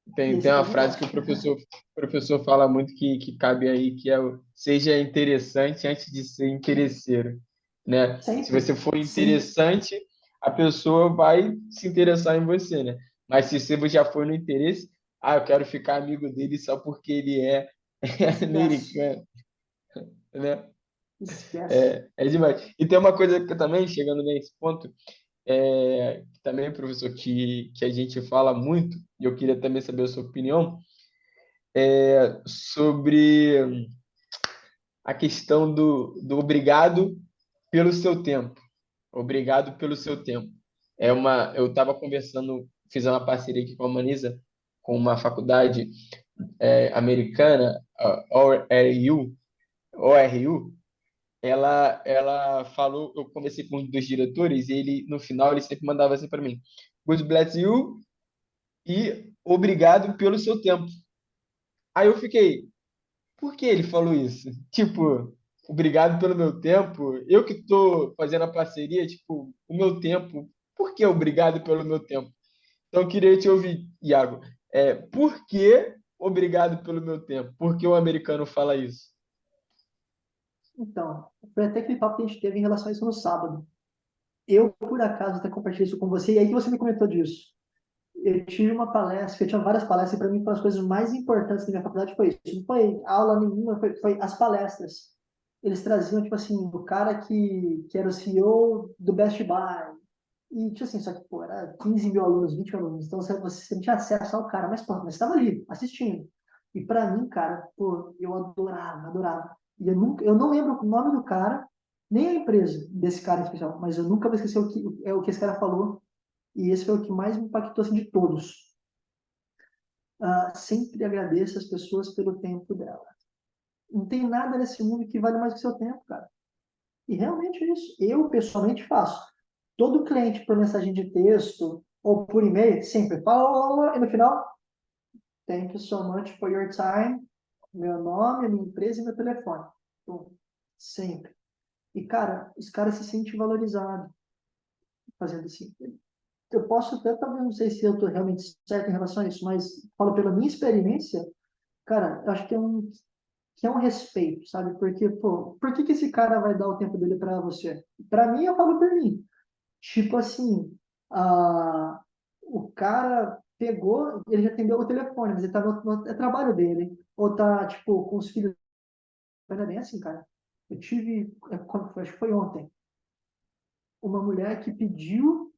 E Tem, aí tem você uma faz frase que negócio. o professor fala muito que cabe aí, que é seja interessante antes de ser interesseiro, né? Se Sempre. você for Sempre. interessante, a pessoa vai se interessar em você, né? Mas se você já for no interesse, eu quero ficar amigo dele só porque ele é Esquece. americano, né? Esquece. É demais. E tem uma coisa que eu também, chegando nesse ponto, também, professor, que a gente fala muito, e eu queria também saber a sua opinião, sobre a questão do obrigado pelo seu tempo. Obrigado pelo seu tempo. Eu estava conversando, fiz uma parceria aqui com a Manisa, com uma faculdade americana, a ORU. Ela falou, eu conversei com um dos diretores, e ele, no final, ele sempre mandava assim para mim: God bless you e obrigado pelo seu tempo. Aí eu fiquei, por que ele falou isso? Tipo, obrigado pelo meu tempo. Eu que estou fazendo a parceria, tipo, o meu tempo. Por que obrigado pelo meu tempo? Então, eu queria te ouvir, Iago. Por que obrigado pelo meu tempo? Por que o americano fala isso? Então, foi até aquele papo que a gente teve em relação a isso no sábado. Eu, por acaso, até compartilhei isso com você, e aí que você me comentou disso. Eu tive uma palestra, eu tinha várias palestras, e para mim, uma das coisas mais importantes da minha faculdade foi isso. Não foi aula nenhuma, foi as palestras. Eles traziam, tipo assim, o cara que era o CEO do Best Buy. E, tipo assim, só que, pô, era 15 mil alunos, 20 mil alunos. Então, você não tinha acesso ao cara, mas, pô, você estava ali, assistindo. E para mim, cara, pô, eu adorava, adorava. E eu não lembro o nome do cara, nem a empresa desse cara em especial, mas eu nunca vou esquecer o que esse cara falou. E esse foi o que mais me impactou, assim, de todos. Sempre agradeça as pessoas pelo tempo dela. Não tem nada nesse mundo que vale mais que o seu tempo, cara. E realmente é isso. Eu, pessoalmente, faço. Todo cliente por mensagem de texto ou por e-mail, sempre fala, e no final, thank you so much for your time, meu nome, minha empresa e meu telefone. Bom, sempre. E, cara, os caras se sentem valorizados fazendo assim. Eu posso até, talvez, não sei se eu estou realmente certo em relação a isso, mas falo pela minha experiência, cara, eu acho que é um respeito, sabe? Porque, pô, por que esse cara vai dar o tempo dele para você? Para mim, eu falo por mim. Tipo assim, o cara pegou, ele já atendeu o telefone, mas ele tá no trabalho dele. Ou tá, tipo, com os filhos. Não é bem assim, cara. Eu tive, quando foi? Acho que foi ontem, uma mulher que pediu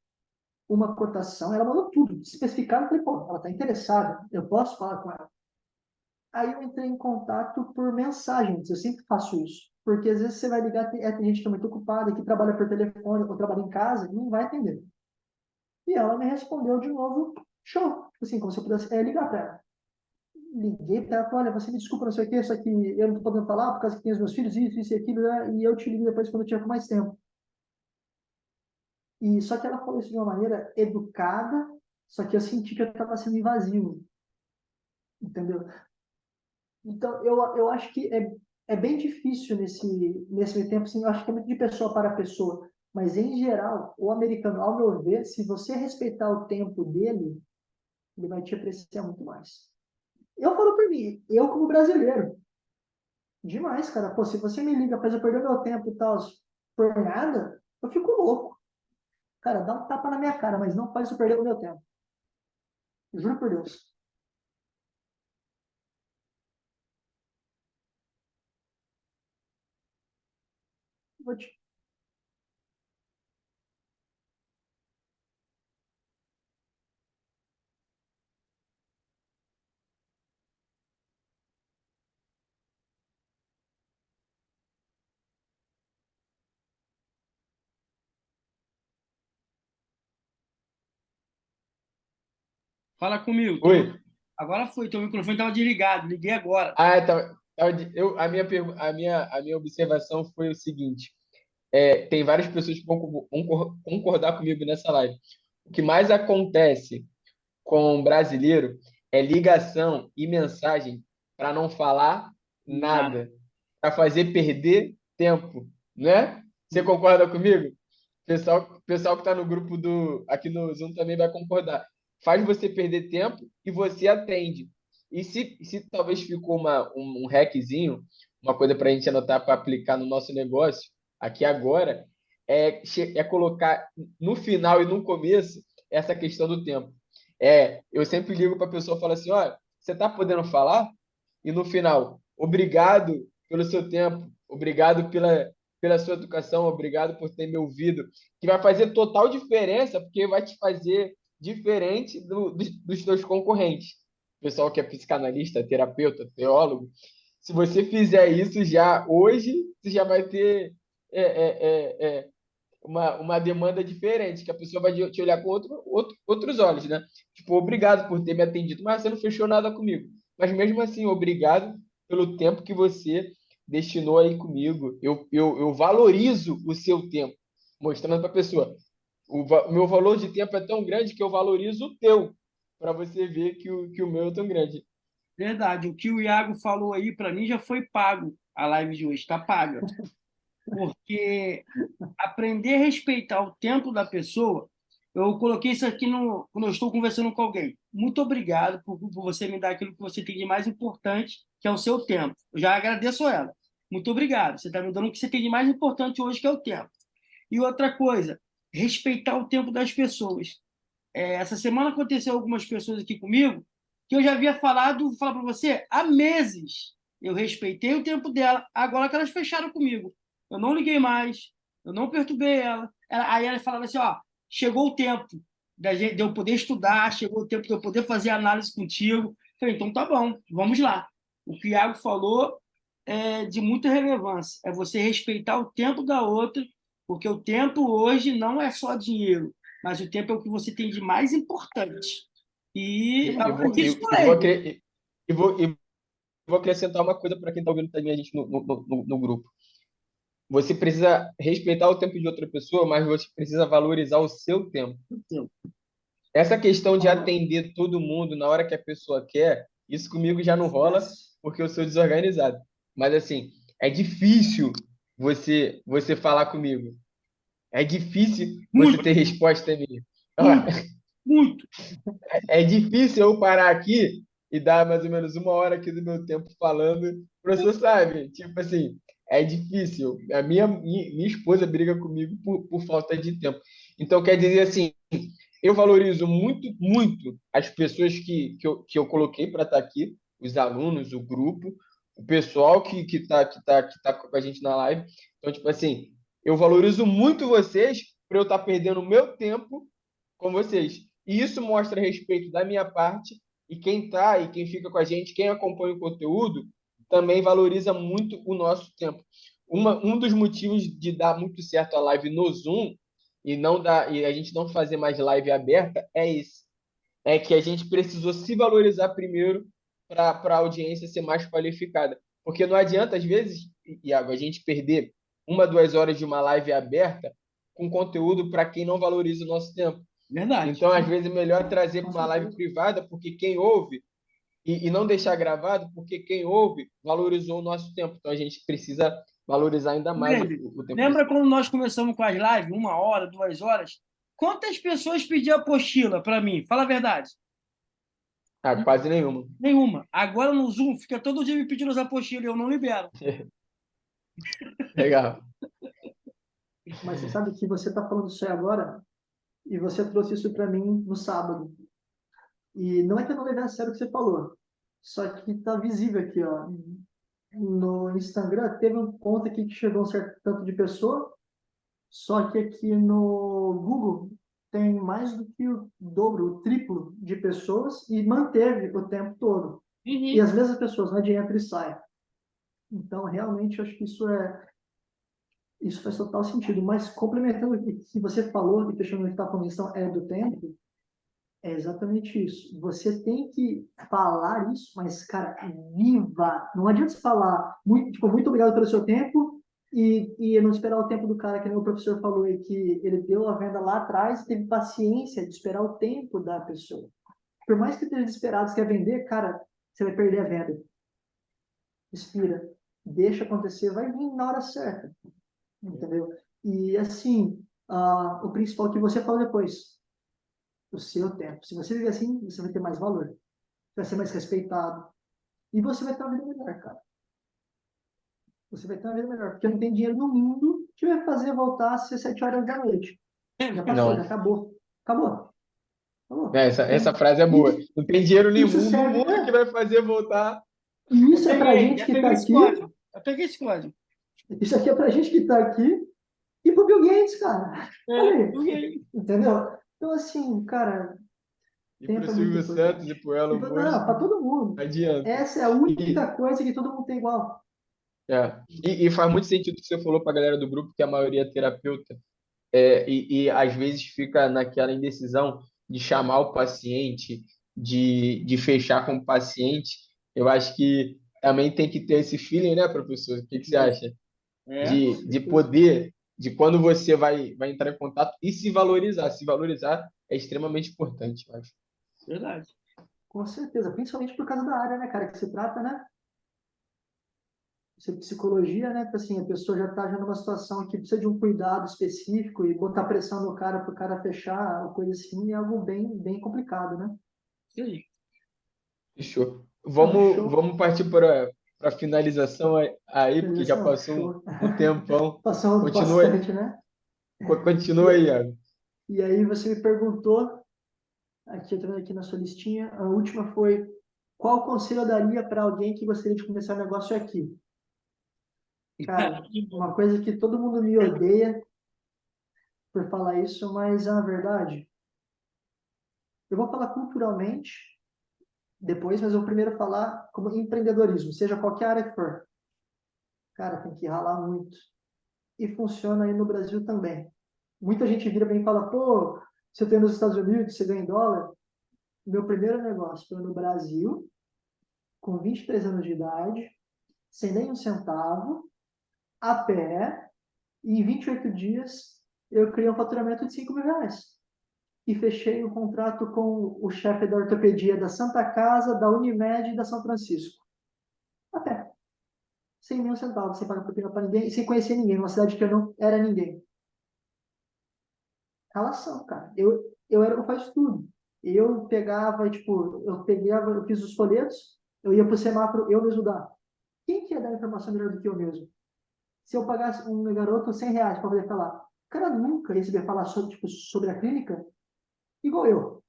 uma cotação, ela mandou tudo, especificado, eu falei, pô, ela está interessada, eu posso falar com ela. Aí eu entrei em contato por mensagens, eu sempre faço isso, porque às vezes você vai ligar, tem gente que é muito ocupada, que trabalha por telefone ou trabalha em casa, e não vai atender. E ela me respondeu de novo, show, assim, como se eu pudesse ligar para ela. Liguei para ela, falei, olha, você me desculpa, não sei o quê, só que eu não estou podendo falar por causa que tem os meus filhos, isso e aquilo, né? E eu te ligo depois quando eu tiver com mais tempo. E só que ela falou isso de uma maneira educada, só que eu senti que eu estava sendo invasivo, entendeu? Então, eu acho que é bem difícil nesse meio tempo, assim, eu acho que é muito de pessoa para pessoa, mas em geral, o americano, ao meu ver, se você respeitar o tempo dele, ele vai te apreciar muito mais. Eu falo por mim, eu como brasileiro, demais, cara. Pô, se você me liga, faz eu perder meu tempo e tal, por nada, eu fico louco. Cara, dá um tapa na minha cara, mas não faz eu perder o meu tempo. Juro por Deus. Vou te... Fala comigo. Oi. Agora foi, teu microfone estava desligado, liguei agora. A minha observação foi o seguinte: tem várias pessoas que vão concordar comigo nessa live. O que mais acontece com o brasileiro é ligação e mensagem para não falar Nada. nada, para fazer perder tempo, né? Você concorda comigo? Pessoal que está no grupo aqui no Zoom também vai concordar. Faz você perder tempo e você atende. E se talvez ficou um hackzinho, uma coisa para a gente anotar para aplicar no nosso negócio, aqui agora, é colocar no final e no começo essa questão do tempo. Eu sempre ligo para a pessoa e falo assim: olha, você está podendo falar? E no final, obrigado pelo seu tempo, obrigado pela sua educação, obrigado por ter me ouvido, que vai fazer total diferença, porque vai te fazer diferente dos seus concorrentes. O pessoal que é psicanalista, terapeuta, teólogo, se você fizer isso já hoje, você já vai ter é, é, é, é, uma demanda diferente, que a pessoa vai te olhar com outros olhos, né? Tipo, obrigado por ter me atendido, mas você não fechou nada comigo. Mas mesmo assim, obrigado pelo tempo que você destinou aí comigo. Eu valorizo o seu tempo, mostrando para a pessoa. O meu valor de tempo é tão grande que eu valorizo o teu, para você ver que o meu é tão grande. Verdade. O que o Iago falou aí, para mim, já foi pago a live de hoje, está paga. Porque aprender a respeitar o tempo da pessoa, eu coloquei isso aqui quando eu estou conversando com alguém. Muito obrigado por você me dar aquilo que você tem de mais importante, que é o seu tempo. Eu já agradeço a ela. Muito obrigado. Você está me dando o que você tem de mais importante hoje, que é o tempo. E outra coisa, respeitar o tempo das pessoas. Essa semana aconteceu algumas pessoas aqui comigo que eu já havia falar para você há meses. Eu respeitei o tempo dela, agora que elas fecharam comigo. Eu não liguei mais, eu não perturbei ela. Aí ela falava assim: ó, chegou o tempo de eu poder estudar, chegou o tempo de eu poder fazer análise contigo. Eu falei, então tá bom, vamos lá. O que o Iago falou é de muita relevância, é você respeitar o tempo da outra, porque o tempo hoje não é só dinheiro, mas o tempo é o que você tem de mais importante. E E ela vou, disse e, com e vou, ele. acre- e vou acrescentar uma coisa para quem está ouvindo também a gente no grupo. Você precisa respeitar o tempo de outra pessoa, mas você precisa valorizar o seu tempo. Essa questão de atender todo mundo na hora que a pessoa quer, isso comigo já não rola porque eu sou desorganizado. Mas assim, é difícil você falar comigo. É difícil você Muito, ter resposta minha. Ó, muito, muito. é difícil eu parar aqui e dar mais ou menos uma hora aqui do meu tempo falando. O professor sabe, tipo assim, é difícil. A minha esposa briga comigo por falta de tempo. Então, quer dizer assim, eu valorizo muito, muito as pessoas que eu coloquei para estar aqui, os alunos, o grupo, o pessoal que tá com a gente na live. Então, tipo assim, eu valorizo muito vocês para eu estar perdendo o meu tempo com vocês. E isso mostra respeito da minha parte, e quem tá e quem fica com a gente, quem acompanha o conteúdo, também valoriza muito o nosso tempo. Um dos motivos de dar muito certo a live no Zoom e a gente não fazer mais live aberta é esse. É que a gente precisou se valorizar primeiro para a audiência ser mais qualificada. Porque não adianta, às vezes, Iago, a gente perder 1, 2 horas de uma live aberta com conteúdo para quem não valoriza o nosso tempo. Verdade. Então, às vezes, é melhor trazer Com para uma live certeza. privada, porque quem ouve, e não deixar gravado, porque quem ouve valorizou o nosso tempo. Então, a gente precisa valorizar ainda mais Leide, o tempo lembra desse. quando nós começamos com as lives, 1 hora, 2 horas? Quantas pessoas pediam apostila para mim? Fala a verdade. Ah, quase nenhuma. Nenhuma. Agora no Zoom fica todo dia me pedindo as apostilas e eu não libero. Legal. Mas você sabe que você está falando isso aí agora e você trouxe isso para mim no sábado. E não é que eu não levei a sério o que você falou, só que está visível aqui, ó. No Instagram teve um ponto aqui que chegou a um certo tanto de pessoa, só que aqui no Google tem mais do que o dobro, o triplo de pessoas e manteve o tempo todo. E Uhum. as mesmas pessoas, não é de entra e sai. Então, realmente, eu acho que isso faz total sentido. Mas complementando o que você falou, e fechando o que está falando, questão é do tempo, é exatamente isso. Você tem que falar isso, mas, cara, viva. Não adianta você falar muito, tipo, muito obrigado pelo seu tempo e não esperar o tempo do cara, que nem o professor falou aí, que ele deu a venda lá atrás e teve paciência de esperar o tempo da pessoa. Por mais que esteja desesperado, você quer vender, cara, você vai perder a venda. Respira. Deixa acontecer, vai vir na hora certa. Entendeu? E, assim, o principal que você falou depois, o seu tempo. Se você viver assim, você vai ter mais valor. Você vai ser mais respeitado. E você vai ter uma vida melhor, cara. Você vai ter uma vida melhor. Porque não tem dinheiro no mundo que vai fazer voltar a ser 7 horas da noite. Já passou, Não. já acabou. Acabou. Acabou. Essa frase é boa. Não tem dinheiro Isso nenhum no serve, mundo que vai fazer voltar. e Já isso é pra peguei, gente já que tá peguei esse aqui. código. Já peguei esse código. Isso aqui é pra gente que tá aqui e pro Bill Gates, cara. Olha aí. Peguei. Entendeu? Então, assim, cara, E para o tempo é muito Silvio Santos e importante. para o Elon Musk, Não, para todo mundo. não adianta. Essa é a E, única coisa que todo mundo tem igual. e faz muito sentido o que você falou para a galera do grupo, que a maioria é terapeuta. E às vezes fica naquela indecisão de chamar o paciente, de fechar com o paciente. Eu acho que também tem que ter esse feeling, né, professor? O que você acha? É, De poder, de quando você vai entrar em contato e se valorizar. Se valorizar é extremamente importante, eu acho. verdade. Com certeza. Principalmente por causa da área, né, cara, que se trata, né? Isso é psicologia, né? Porque, assim, a pessoa já está já numa situação que precisa de um cuidado específico e botar pressão no cara para o cara fechar, ou coisa assim, é algo bem, bem complicado, né? Isso aí. Fechou. Não, Vamos, show. vamos partir para a finalização aí, porque já Beleza, passou show. um tempão. Passamos Continua, bastante, né? continua aí, E, Iago. e aí você me perguntou, aqui eu tô vendo aqui na sua listinha, a última foi: qual conselho eu daria para alguém que gostaria de começar um negócio aqui? Cara, Que bom. uma coisa que todo mundo me odeia por falar isso, mas é a verdade. Eu vou falar culturalmente depois, mas eu vou primeiro falar como empreendedorismo, seja qualquer área que for. Cara, tem que ralar muito. E funciona aí no Brasil também. Muita gente vira bem e fala: pô, você tem nos Estados Unidos, você ganha em dólar. Meu primeiro negócio foi no Brasil, com 23 anos de idade, sem nem um centavo, a pé, e em 28 dias eu criei um faturamento de R$ 5.000. E fechei o contrato com o chefe da ortopedia da Santa Casa, da Unimed e da São Francisco. A pé. Sem nenhum centavo, sem pagar propina para ninguém, sem conhecer ninguém, numa cidade que eu não era ninguém. Relação, cara. Eu era o faz tudo. Eu pegava, tipo, eu fiz os folhetos, eu ia pro semáforo, eu mesmo dar. Quem que ia dar informação melhor do que eu mesmo? Se eu pagasse um garoto R$ 100 para poder falar, o cara nunca ia saber falar sobre, tipo, sobre a clínica igual eu.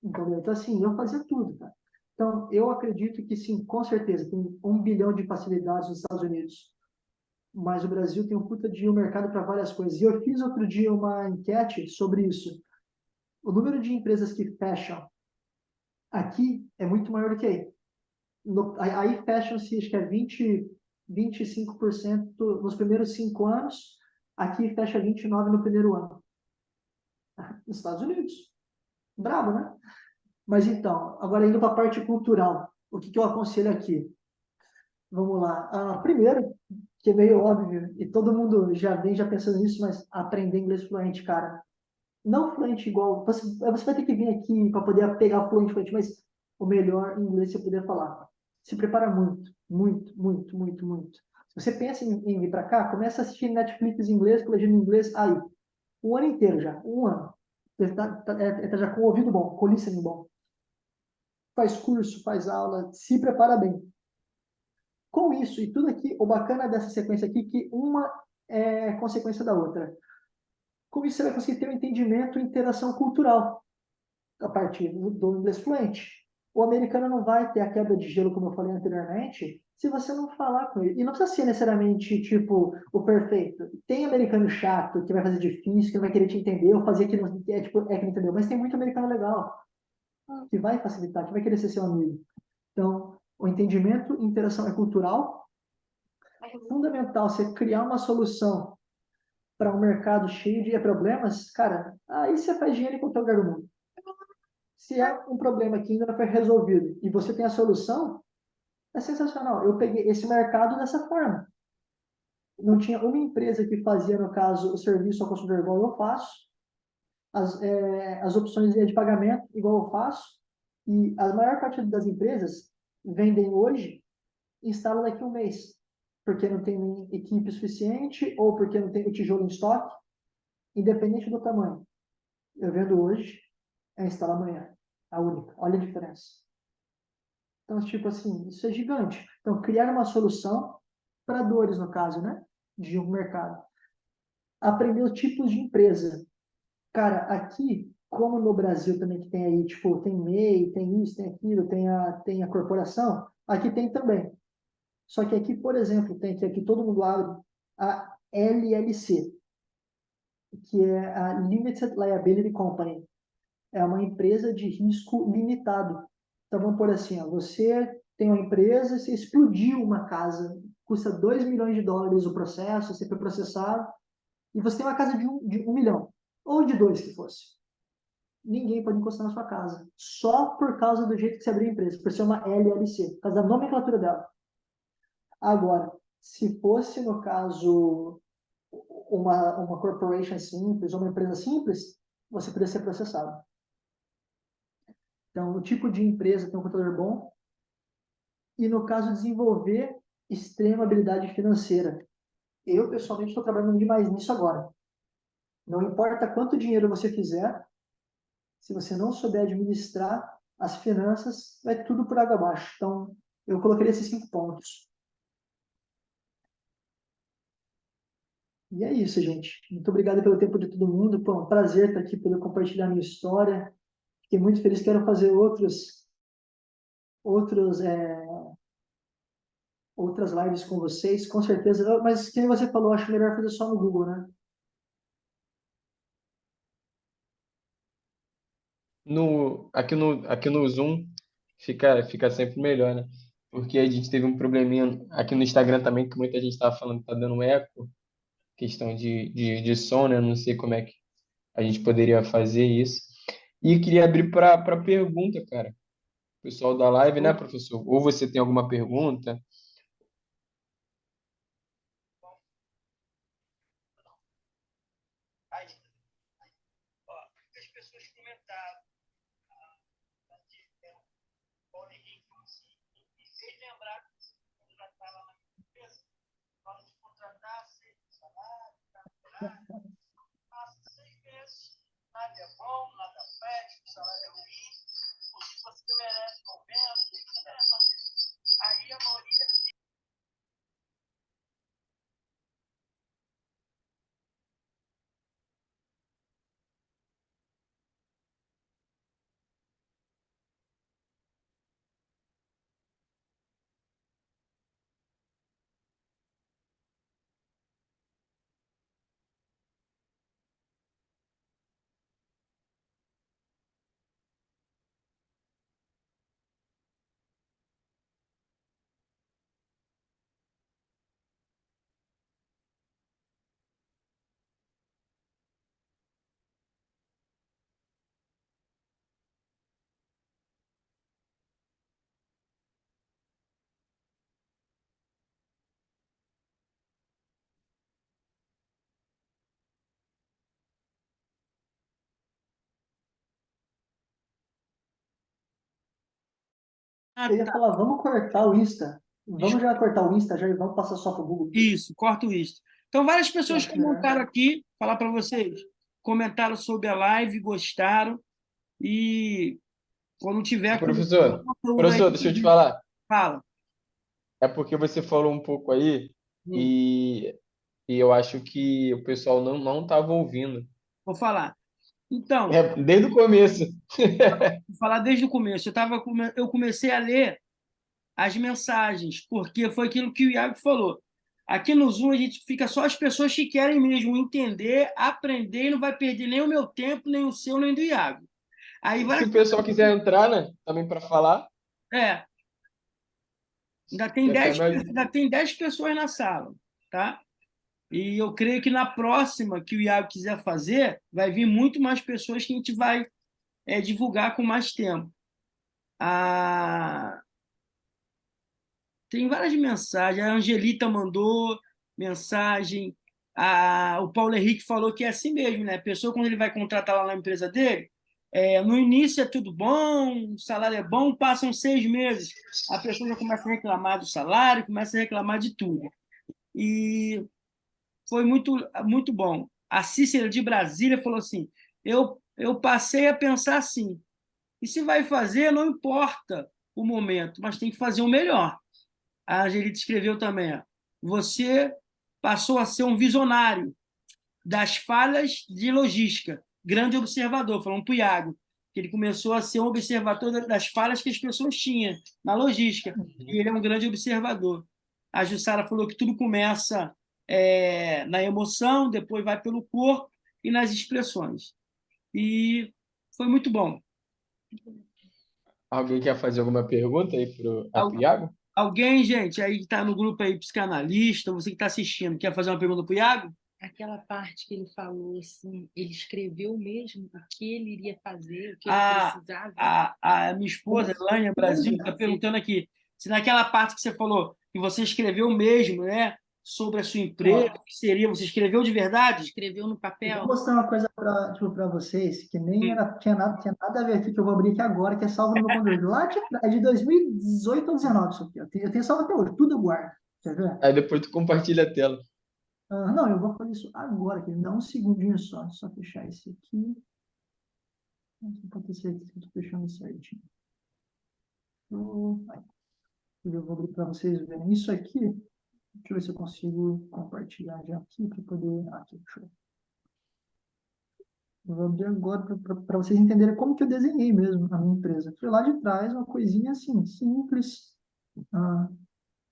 Entendeu? Então, assim, eu fazia tudo, cara. Então, eu acredito que sim, com certeza, tem 1 bilhão de facilidades nos Estados Unidos, mas o Brasil tem um puta de um mercado para várias coisas. E eu fiz outro dia uma enquete sobre isso. O número de empresas que fecham aqui é muito maior do que aí. Aí fecham-se, acho que é 25% nos primeiros 5 anos, aqui fecha 29% no primeiro ano. Nos Estados Unidos. Brabo, né? Mas então, agora indo para a parte cultural, o que eu aconselho aqui? Vamos lá. Primeiro, que é meio óbvio, e todo mundo já vem já pensando nisso, mas aprender inglês fluente, cara. Não fluente igual. Você vai ter que vir aqui para poder pegar fluente, mas o melhor inglês que você puder falar. Se prepara muito, muito, muito, muito, muito. Se você pensa em vir para cá, começa a assistir Netflix em inglês, com legenda em inglês, aí. Um ano inteiro já, um ano. Tá já com o ouvido bom, com o listening bom. Faz curso, faz aula, se prepara bem. Com isso e tudo aqui, o bacana dessa sequência aqui, que uma é consequência da outra. Com isso, você vai conseguir ter um entendimento e interação cultural a partir do inglês fluente. O americano não vai ter a quebra de gelo, como eu falei anteriormente, se você não falar com ele. E não precisa ser necessariamente, tipo, o perfeito. Tem americano chato, que vai fazer difícil, que não vai querer te entender, ou fazer que não, que não entendeu. Mas tem muito americano legal, que vai facilitar, que vai querer ser seu amigo. Então, o entendimento e interação é cultural. É fundamental você criar uma solução para um mercado cheio de problemas, cara, aí você faz dinheiro em qualquer lugar do mundo. Se é um problema que ainda não foi resolvido e você tem a solução, é sensacional. Eu peguei esse mercado dessa forma. Não tinha uma empresa que fazia, no caso, o serviço ao consumidor igual eu faço, as opções de pagamento igual eu faço, e a maior parte das empresas vendem hoje e instalam daqui a um mês, porque não tem equipe suficiente ou porque não tem o tijolo em estoque, independente do tamanho. Eu vendo hoje, é instalar amanhã. A única. Olha a diferença. Então, tipo assim, isso é gigante. Então, criar uma solução para dores, no caso, né? De um mercado. Aprender os tipos de empresa. Cara, aqui, como no Brasil também que tem aí, tipo, tem MEI, tem isso, tem aquilo, tem a corporação, aqui tem também. Só que aqui, por exemplo, tem que aqui todo mundo abre a LLC, que é a Limited Liability Company. É uma empresa de risco limitado. Então, vamos por assim, ó, você tem uma empresa, você explodiu uma casa, custa 2 milhões de dólares o processo, você foi processado, e você tem uma casa de 1 milhão, ou de 2 que fosse. Ninguém pode encostar na sua casa, só por causa do jeito que você abriu a empresa, por ser uma LLC, por causa da nomenclatura dela. Agora, se fosse, no caso, uma corporation simples, ou uma empresa simples, você poderia ser processado. Então, o tipo de empresa tem um contador bom e, no caso, desenvolver extrema habilidade financeira. Eu, pessoalmente, estou trabalhando demais nisso agora. Não importa quanto dinheiro você fizer, se você não souber administrar as finanças, vai tudo por água abaixo. Então, eu coloquei esses 5 pontos. E é isso, gente. Muito obrigado pelo tempo de todo mundo. Pô, um prazer estar aqui, poder compartilhar minha história. Fiquei muito feliz. Quero fazer outros outras lives com vocês, com certeza. Mas, quem você falou, acho melhor fazer só no Google, né? Aqui no Zoom fica sempre melhor, né? Porque a gente teve um probleminha aqui no Instagram também, que muita gente estava falando que tá dando eco, questão de som, né? Não sei como é que a gente poderia fazer isso. E queria abrir para pergunta, cara. Pessoal da live, né, professor? Ou você tem alguma pergunta? As pessoas comentaram, Paulo Henrique, e fez lembrar que quando já estava na empresa, fala de contratar, ser salário, passa 6 meses, nada é bom, nada pede, o salário é ruim, o que você merece aumento, o que você merece aumento. Aí a maioria Eu ia tá. falar, vamos cortar o Insta. Vamos já cortar o Insta já e vamos passar só para o Google. Isso, corto isso. Então, várias Eu pessoas acho melhor. comentaram aqui, falar para vocês, comentaram sobre a live, gostaram, e quando tiver conteúdo aí, Professor, deixa eu te falar. fala. É porque você falou um pouco aí Hum, e, e eu acho que o pessoal não estava ouvindo. vou falar. Então, Desde o começo. vou falar desde o começo. Eu comecei a ler as mensagens, porque foi aquilo que o Iago falou. Aqui no Zoom a gente fica só as pessoas que querem mesmo entender, aprender, e não vai perder nem o meu tempo, nem o seu, nem do Iago. Aí Se várias o pessoal quiser entrar, né, também para falar, é, que até mais. ainda tem 10 pessoas na sala, tá? E eu creio que na próxima que o Iago quiser fazer, vai vir muito mais pessoas que a gente vai divulgar com mais tempo. Ah, tem várias mensagens. A Angelita mandou mensagem. O Paulo Henrique falou que é assim mesmo, né? A pessoa, quando ele vai contratar lá na empresa dele, no início é tudo bom, o salário é bom, passam 6 meses, a pessoa já começa a reclamar do salário, começa a reclamar de tudo. E foi muito, muito bom. A Cícera de Brasília falou assim: eu passei a pensar assim, e se vai fazer, não importa o momento, mas tem que fazer o melhor. A Angelita escreveu também: ó, você passou a ser um visionário das falhas de logística, grande observador, falando para o Iago, que ele começou a ser um observador das falhas que as pessoas tinham na logística, e ele é um grande observador. A Jussara falou que tudo começa na emoção, depois vai pelo corpo e nas expressões. E foi muito bom. Alguém quer fazer alguma pergunta aí para o Iago? Alguém, gente, aí que está no grupo aí, psicanalista, você que está assistindo, quer fazer uma pergunta para o Iago? Aquela parte que ele falou assim, ele escreveu mesmo o que ele iria fazer, o que ele precisava. A minha esposa, Elânia Brasil, está perguntando aqui se naquela parte que você falou que você escreveu mesmo, né, sobre a sua empresa, o que seria, você escreveu de verdade? Escreveu no Eu papel. vou mostrar uma coisa para tipo, vocês, que nem tinha nada a ver aqui, que eu vou abrir aqui agora, que é salvo no meu computador. É de 2018 ou 2019 isso aqui. Eu tenho salvo até hoje, tudo eu guardo. Quer ver? Aí depois tu compartilha a tela. Não, eu vou fazer isso agora, aqui. Me dá um segundinho só fechar esse aqui. Pode ter certeza que eu estou fechando certinho. Eu vou abrir para vocês verem isso aqui. Deixa eu ver se eu consigo compartilhar já aqui para poder. Aqui, show. Eu vou abrir agora para vocês entenderem como que eu desenhei mesmo a minha empresa. Foi lá de trás, uma coisinha assim, simples, ah,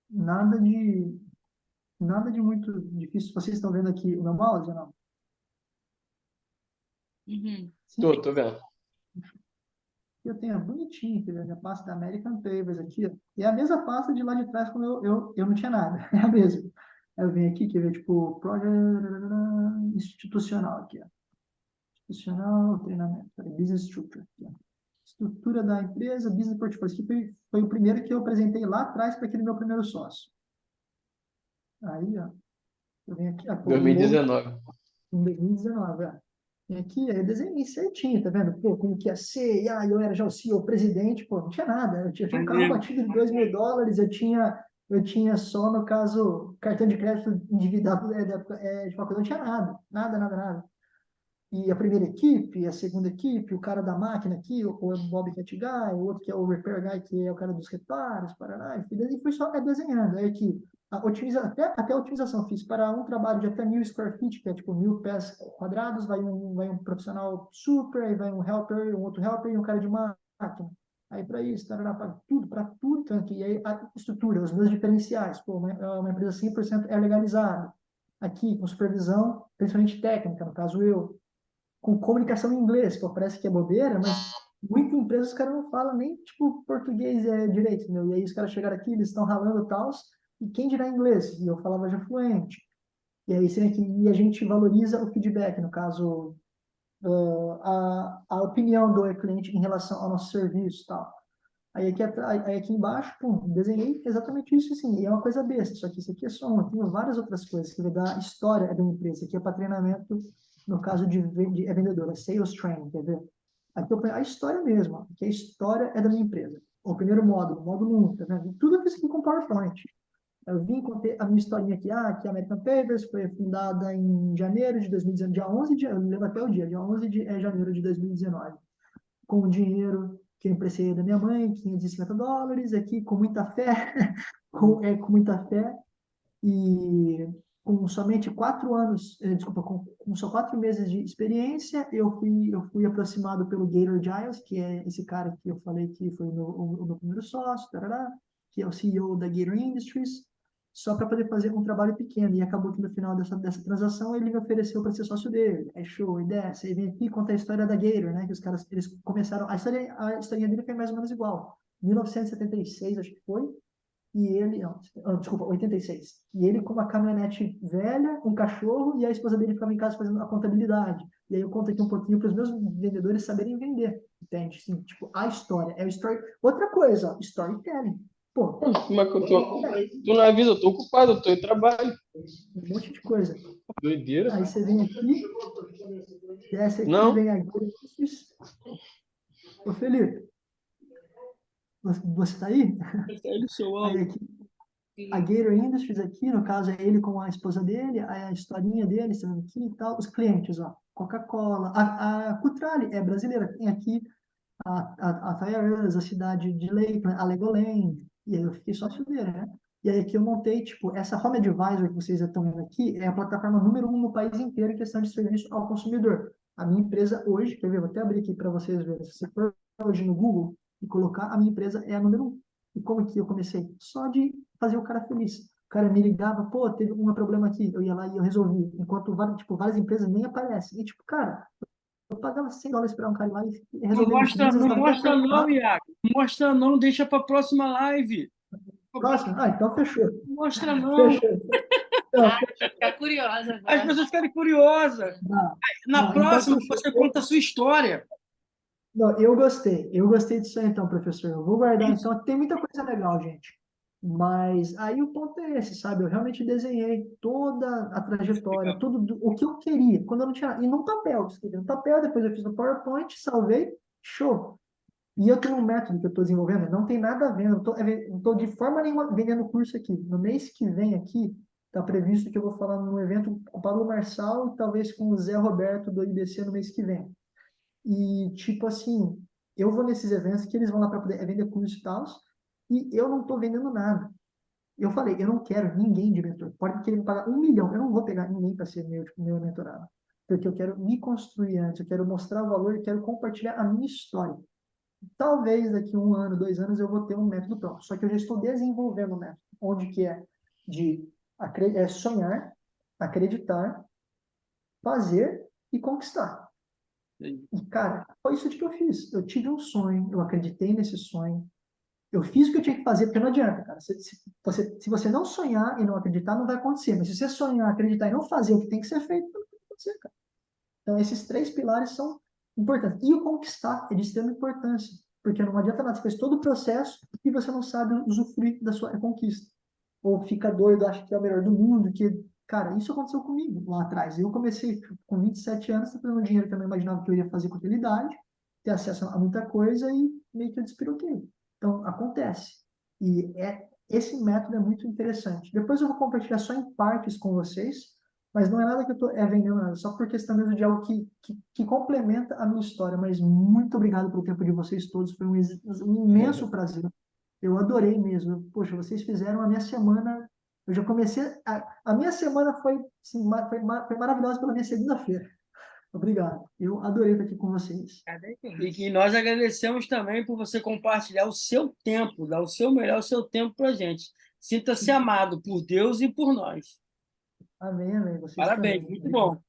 nada de nada de muito difícil. Vocês estão vendo aqui o meu mouse ou não? Uhum. Sim. Tô vendo. Eu tenho bonitinho, quer ver, a minha pasta da American Papers aqui, ó. E é a mesma pasta de lá de trás quando eu não tinha nada. É a mesma. Aí eu venho aqui, quer ver, tipo, Project institucional aqui, ó. Institucional, treinamento, business structure aqui, ó. Estrutura da empresa, business portfolio. Esse aqui foi o primeiro que eu apresentei lá atrás para aquele meu primeiro sócio. Aí, ó, eu venho aqui, ó, pô, 2019. em 2019, ó. E aqui, aí eu desenhei certinho, tá vendo? Pô, como que ia ser? Eu era já o CEO, presidente, pô, não tinha nada. Eu tinha um carro batido de $2.000, eu tinha só, no caso, cartão de crédito endividado de faculdade, não tinha nada. Nada, nada, nada. E a primeira equipe, a segunda equipe, o cara da máquina aqui, o Bob Cat Guy, o outro que é o Repair Guy, que é o cara dos reparos, Paraná, e foi só desenhando. Aí aqui, até a otimização fiz para um trabalho de até 1.000 square feet, que é tipo 1.000 pés quadrados, vai um profissional super, aí vai um helper, um outro helper e um cara de máquina. Aí para isso, para tudo, então aqui, aí a estrutura, os meus diferenciais, pô, uma empresa 100% é legalizada. Aqui, com supervisão, principalmente técnica, no caso eu, com comunicação em inglês, pô, parece que é bobeira, mas muita empresa os caras não falam nem, tipo, português direito, entendeu? E aí os caras chegaram aqui, eles estão ralando e tal, e quem dirá inglês? E eu falava já fluente. E aí e a gente valoriza o feedback, no caso, a opinião do cliente em relação ao nosso serviço e tal. Aí aqui embaixo, pum, desenhei exatamente isso assim, e é uma coisa besta, só que isso aqui é só uma, tem várias outras coisas que vai dar história da empresa, aqui é para treinamento, no caso é vendedor, é sales training, quer ver? Aqui eu ponho a história mesmo, ó, que a história é da minha empresa. o primeiro módulo 1, tá vendo? Tudo eu fiz aqui com PowerPoint. Eu vim contar a minha historinha aqui, que a American Papers foi fundada em janeiro de 2019, dia 11 de, eu lembro até o dia 11 de janeiro de 2019, com o dinheiro que eu emprestei da minha mãe, $550, aqui com muita fé, com muita fé, e com somente 4 anos, desculpa, com só 4 meses de experiência, eu fui aproximado pelo Gator Giles, que é esse cara que eu falei que foi o meu primeiro sócio, tarará, que é o CEO da Gator Industries, só para poder fazer um trabalho pequeno. E acabou que no final dessa transação ele me ofereceu para ser sócio dele. É show, e desce. Aí vem aqui e conta a história da Gator, né? Que os caras, eles começaram. A historinha dele foi mais ou menos igual. 1976, acho que foi. E ele, não, desculpa, 86. E ele com uma caminhonete velha, um cachorro, e a esposa dele ficava em casa fazendo a contabilidade. E aí eu conto aqui um pouquinho para os meus vendedores saberem vender, entende? Assim, tipo, a história. É o story. Outra coisa, ó, storytelling. Pô, Como é que eu tô? Tu não avisa, eu tô ocupado, eu tô em trabalho. um monte de coisa. Doideira. Aí você vem aqui, desce aqui, Não? vem a Gator. Ô, Felipe, você tá aí? Ele sou Aí algo. aqui, a Gator Industries aqui, no caso, é ele com a esposa dele, a historinha dele, você vê aqui e tal, os clientes, ó, Coca-Cola, a Cutrale é brasileira, tem aqui a Tayarus, a cidade de Lakeland, a Legoland, e aí eu fiquei sócio dele, né? E aí aqui eu montei, tipo, essa Home Advisor que vocês estão vendo aqui é a plataforma número 1 no país inteiro em questão de serviço ao consumidor. A minha empresa hoje, quer ver, vou até abrir aqui para vocês verem, se você for hoje no Google e colocar, a minha empresa é a número 1. E como que eu comecei? Só de fazer o cara feliz. O cara me ligava, pô, teve um problema aqui, eu ia lá e eu resolvi. Enquanto várias empresas nem aparecem. E tipo, cara, eu pagava $100 para um cara ir lá e Não resolver isso. mostra, Muitas vezes não eu estava até mostra não, preocupado. Iago. Não mostra não, deixa para a próxima live. Próximo? Ah, então fechou. Não mostra não. Fechou. Então, Ah, vai ficar curiosa As agora. pessoas ficarem curiosas. não, Na não, então próxima, fechou. você conta a sua história. Não, eu gostei. Eu gostei disso aí, então, professor. Eu vou guardar, Isso. então. Tem muita coisa legal, gente. Mas aí o ponto é esse, sabe? Eu realmente desenhei toda a trajetória, Legal. tudo o que eu queria, quando eu não tinha. E no papel, escrevi no papel, depois eu fiz no PowerPoint, salvei, show. E eu tenho um método que eu estou desenvolvendo, não tem nada a ver, não estou de forma nenhuma vendendo curso aqui. No mês que vem aqui, está previsto que eu vou falar num evento com o Pablo Marçal e talvez com o Zé Roberto do IBC no mês que vem. E, tipo assim, eu vou nesses eventos que eles vão lá para poder vender curso e tal, e eu não estou vendendo nada. Eu falei, eu não quero ninguém de mentor. Pode querer me pagar 1 milhão, eu não vou pegar ninguém para ser meu mentorado. Porque eu quero me construir antes, eu quero mostrar o valor, eu quero compartilhar a minha história. Talvez daqui 1 ano, 2 anos, eu vou ter um método pronto. Só que eu já estou desenvolvendo um método, onde que é de sonhar, acreditar, fazer e conquistar. E, cara, foi isso que eu fiz. Eu tive um sonho, eu acreditei nesse sonho, eu fiz o que eu tinha que fazer, porque não adianta, cara. Se você não sonhar e não acreditar, não vai acontecer. Mas se você sonhar, acreditar e não fazer o que tem que ser feito, não vai acontecer, cara. Então, esses 3 pilares são importantes. E o conquistar é de extrema importância, porque não adianta nada, você fez todo o processo e você não sabe usufruir da sua conquista. Ou fica doido, acha que é o melhor do mundo, que, cara, isso aconteceu comigo lá atrás. Eu comecei com 27 anos, fazendo dinheiro que eu não imaginava que eu iria fazer com utilidade, ter acesso a muita coisa e meio que eu despiroquei. Então, acontece. E esse método é muito interessante. Depois eu vou compartilhar só em partes com vocês, mas não é nada que eu estou vendendo nada, só por questão mesmo de algo que complementa a minha história. Mas muito obrigado pelo tempo de vocês todos, foi um imenso prazer. Eu adorei mesmo. Poxa, vocês fizeram a minha semana. Eu já comecei. A minha semana foi, assim, foi maravilhosa pela minha segunda-feira. Obrigado. Eu adorei estar aqui com vocês. E que nós agradecemos também por você compartilhar o seu tempo, dar o seu melhor, o seu tempo para a gente. Sinta-se amado por Deus e por nós. Amém, amém. Vocês Parabéns, também. muito Obrigado. bom.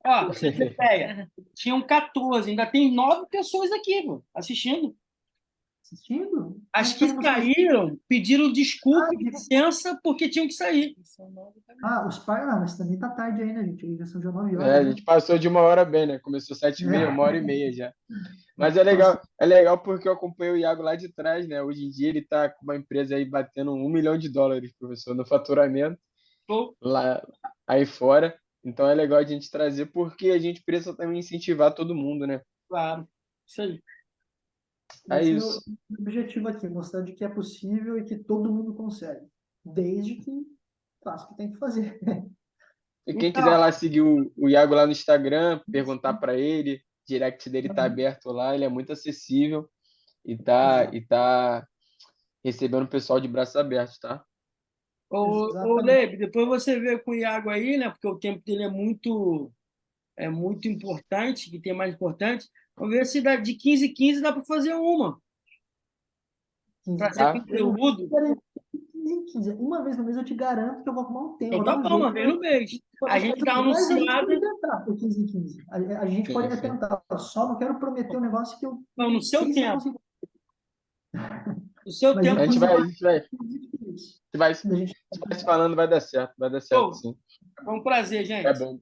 Ó, pra você ter ideia, tinham 14, ainda tem 9 pessoas aqui, pô, assistindo. Assistindo? As Acho que eu que não consegui. saíram pediram Ah, desculpa e licença porque tinham que sair. os pais. Ah, mas também tá tarde aí, né, gente? Aí já são já 9 É, horas, a né? gente passou de 1 hora bem, né? Começou 7h30, É. 1h30 já. Mas Passou. é legal porque eu acompanho o Iago lá de trás, né? Hoje em dia ele tá com uma empresa aí batendo US$ 1 milhão, professor, no faturamento Pô, lá aí fora. Então é legal a gente trazer porque a gente precisa também incentivar todo mundo, né? claro, isso aí. É Esse é isso. meu objetivo aqui, mostrar de que é possível e que todo mundo consegue, desde que faça o que tem que fazer. E quem quiser Então, lá seguir o Iago lá no Instagram, perguntar para ele, direct dele tá aberto lá, ele é muito acessível e tá recebendo o pessoal de braços abertos, tá? ô Exatamente. Leib, depois você vê com o Iago aí, né? Porque o tempo dele é muito importante, que tem mais importante. Vamos ver se de 15 em 15 dá para fazer uma. 15, Trazer Tá? eu não conteúdo. quero 15. Uma vez no mês eu te garanto que eu vou arrumar um tempo, Então vou dar tá um bom, jeito uma vez no mês. A gente dá uma mas a gente pode anunciada. tentar o 15 em 15. A gente Sim, pode sim. tentar. Eu só não quero prometer um negócio que eu Não, no não seu sei se eu tempo. consigo. No seu Mas tempo, em A gente 15 vai, a dias, gente vai, a gente 15 dias, vai, a a gente gente vai se falando, vai dar certo, pô, sim. foi um prazer, É gente. bom.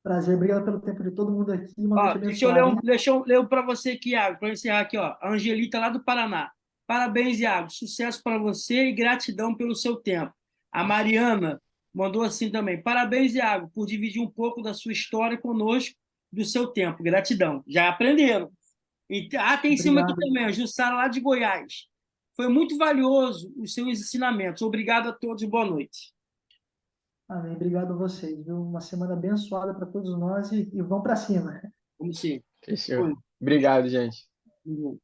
prazer. Obrigado pelo tempo de todo mundo aqui. Uma Ó, noite abençoada, hein? deixa eu ler para você aqui, Iago, para encerrar aqui, ó. A Angelita lá do Paraná. Parabéns, Iago. Sucesso para você e gratidão pelo seu tempo. A Mariana mandou assim também. Parabéns, Iago, por dividir um pouco da sua história conosco, do seu tempo. Gratidão. Já aprenderam. E, tem em cima aqui Obrigado. também, a Jussara lá de Goiás. Foi muito valioso os seus ensinamentos. Obrigado a todos e boa noite. Amém. Obrigado a vocês, viu? Uma semana abençoada para todos nós e vamos para cima. Vamos sim. Fechou. Obrigado, gente. Fui.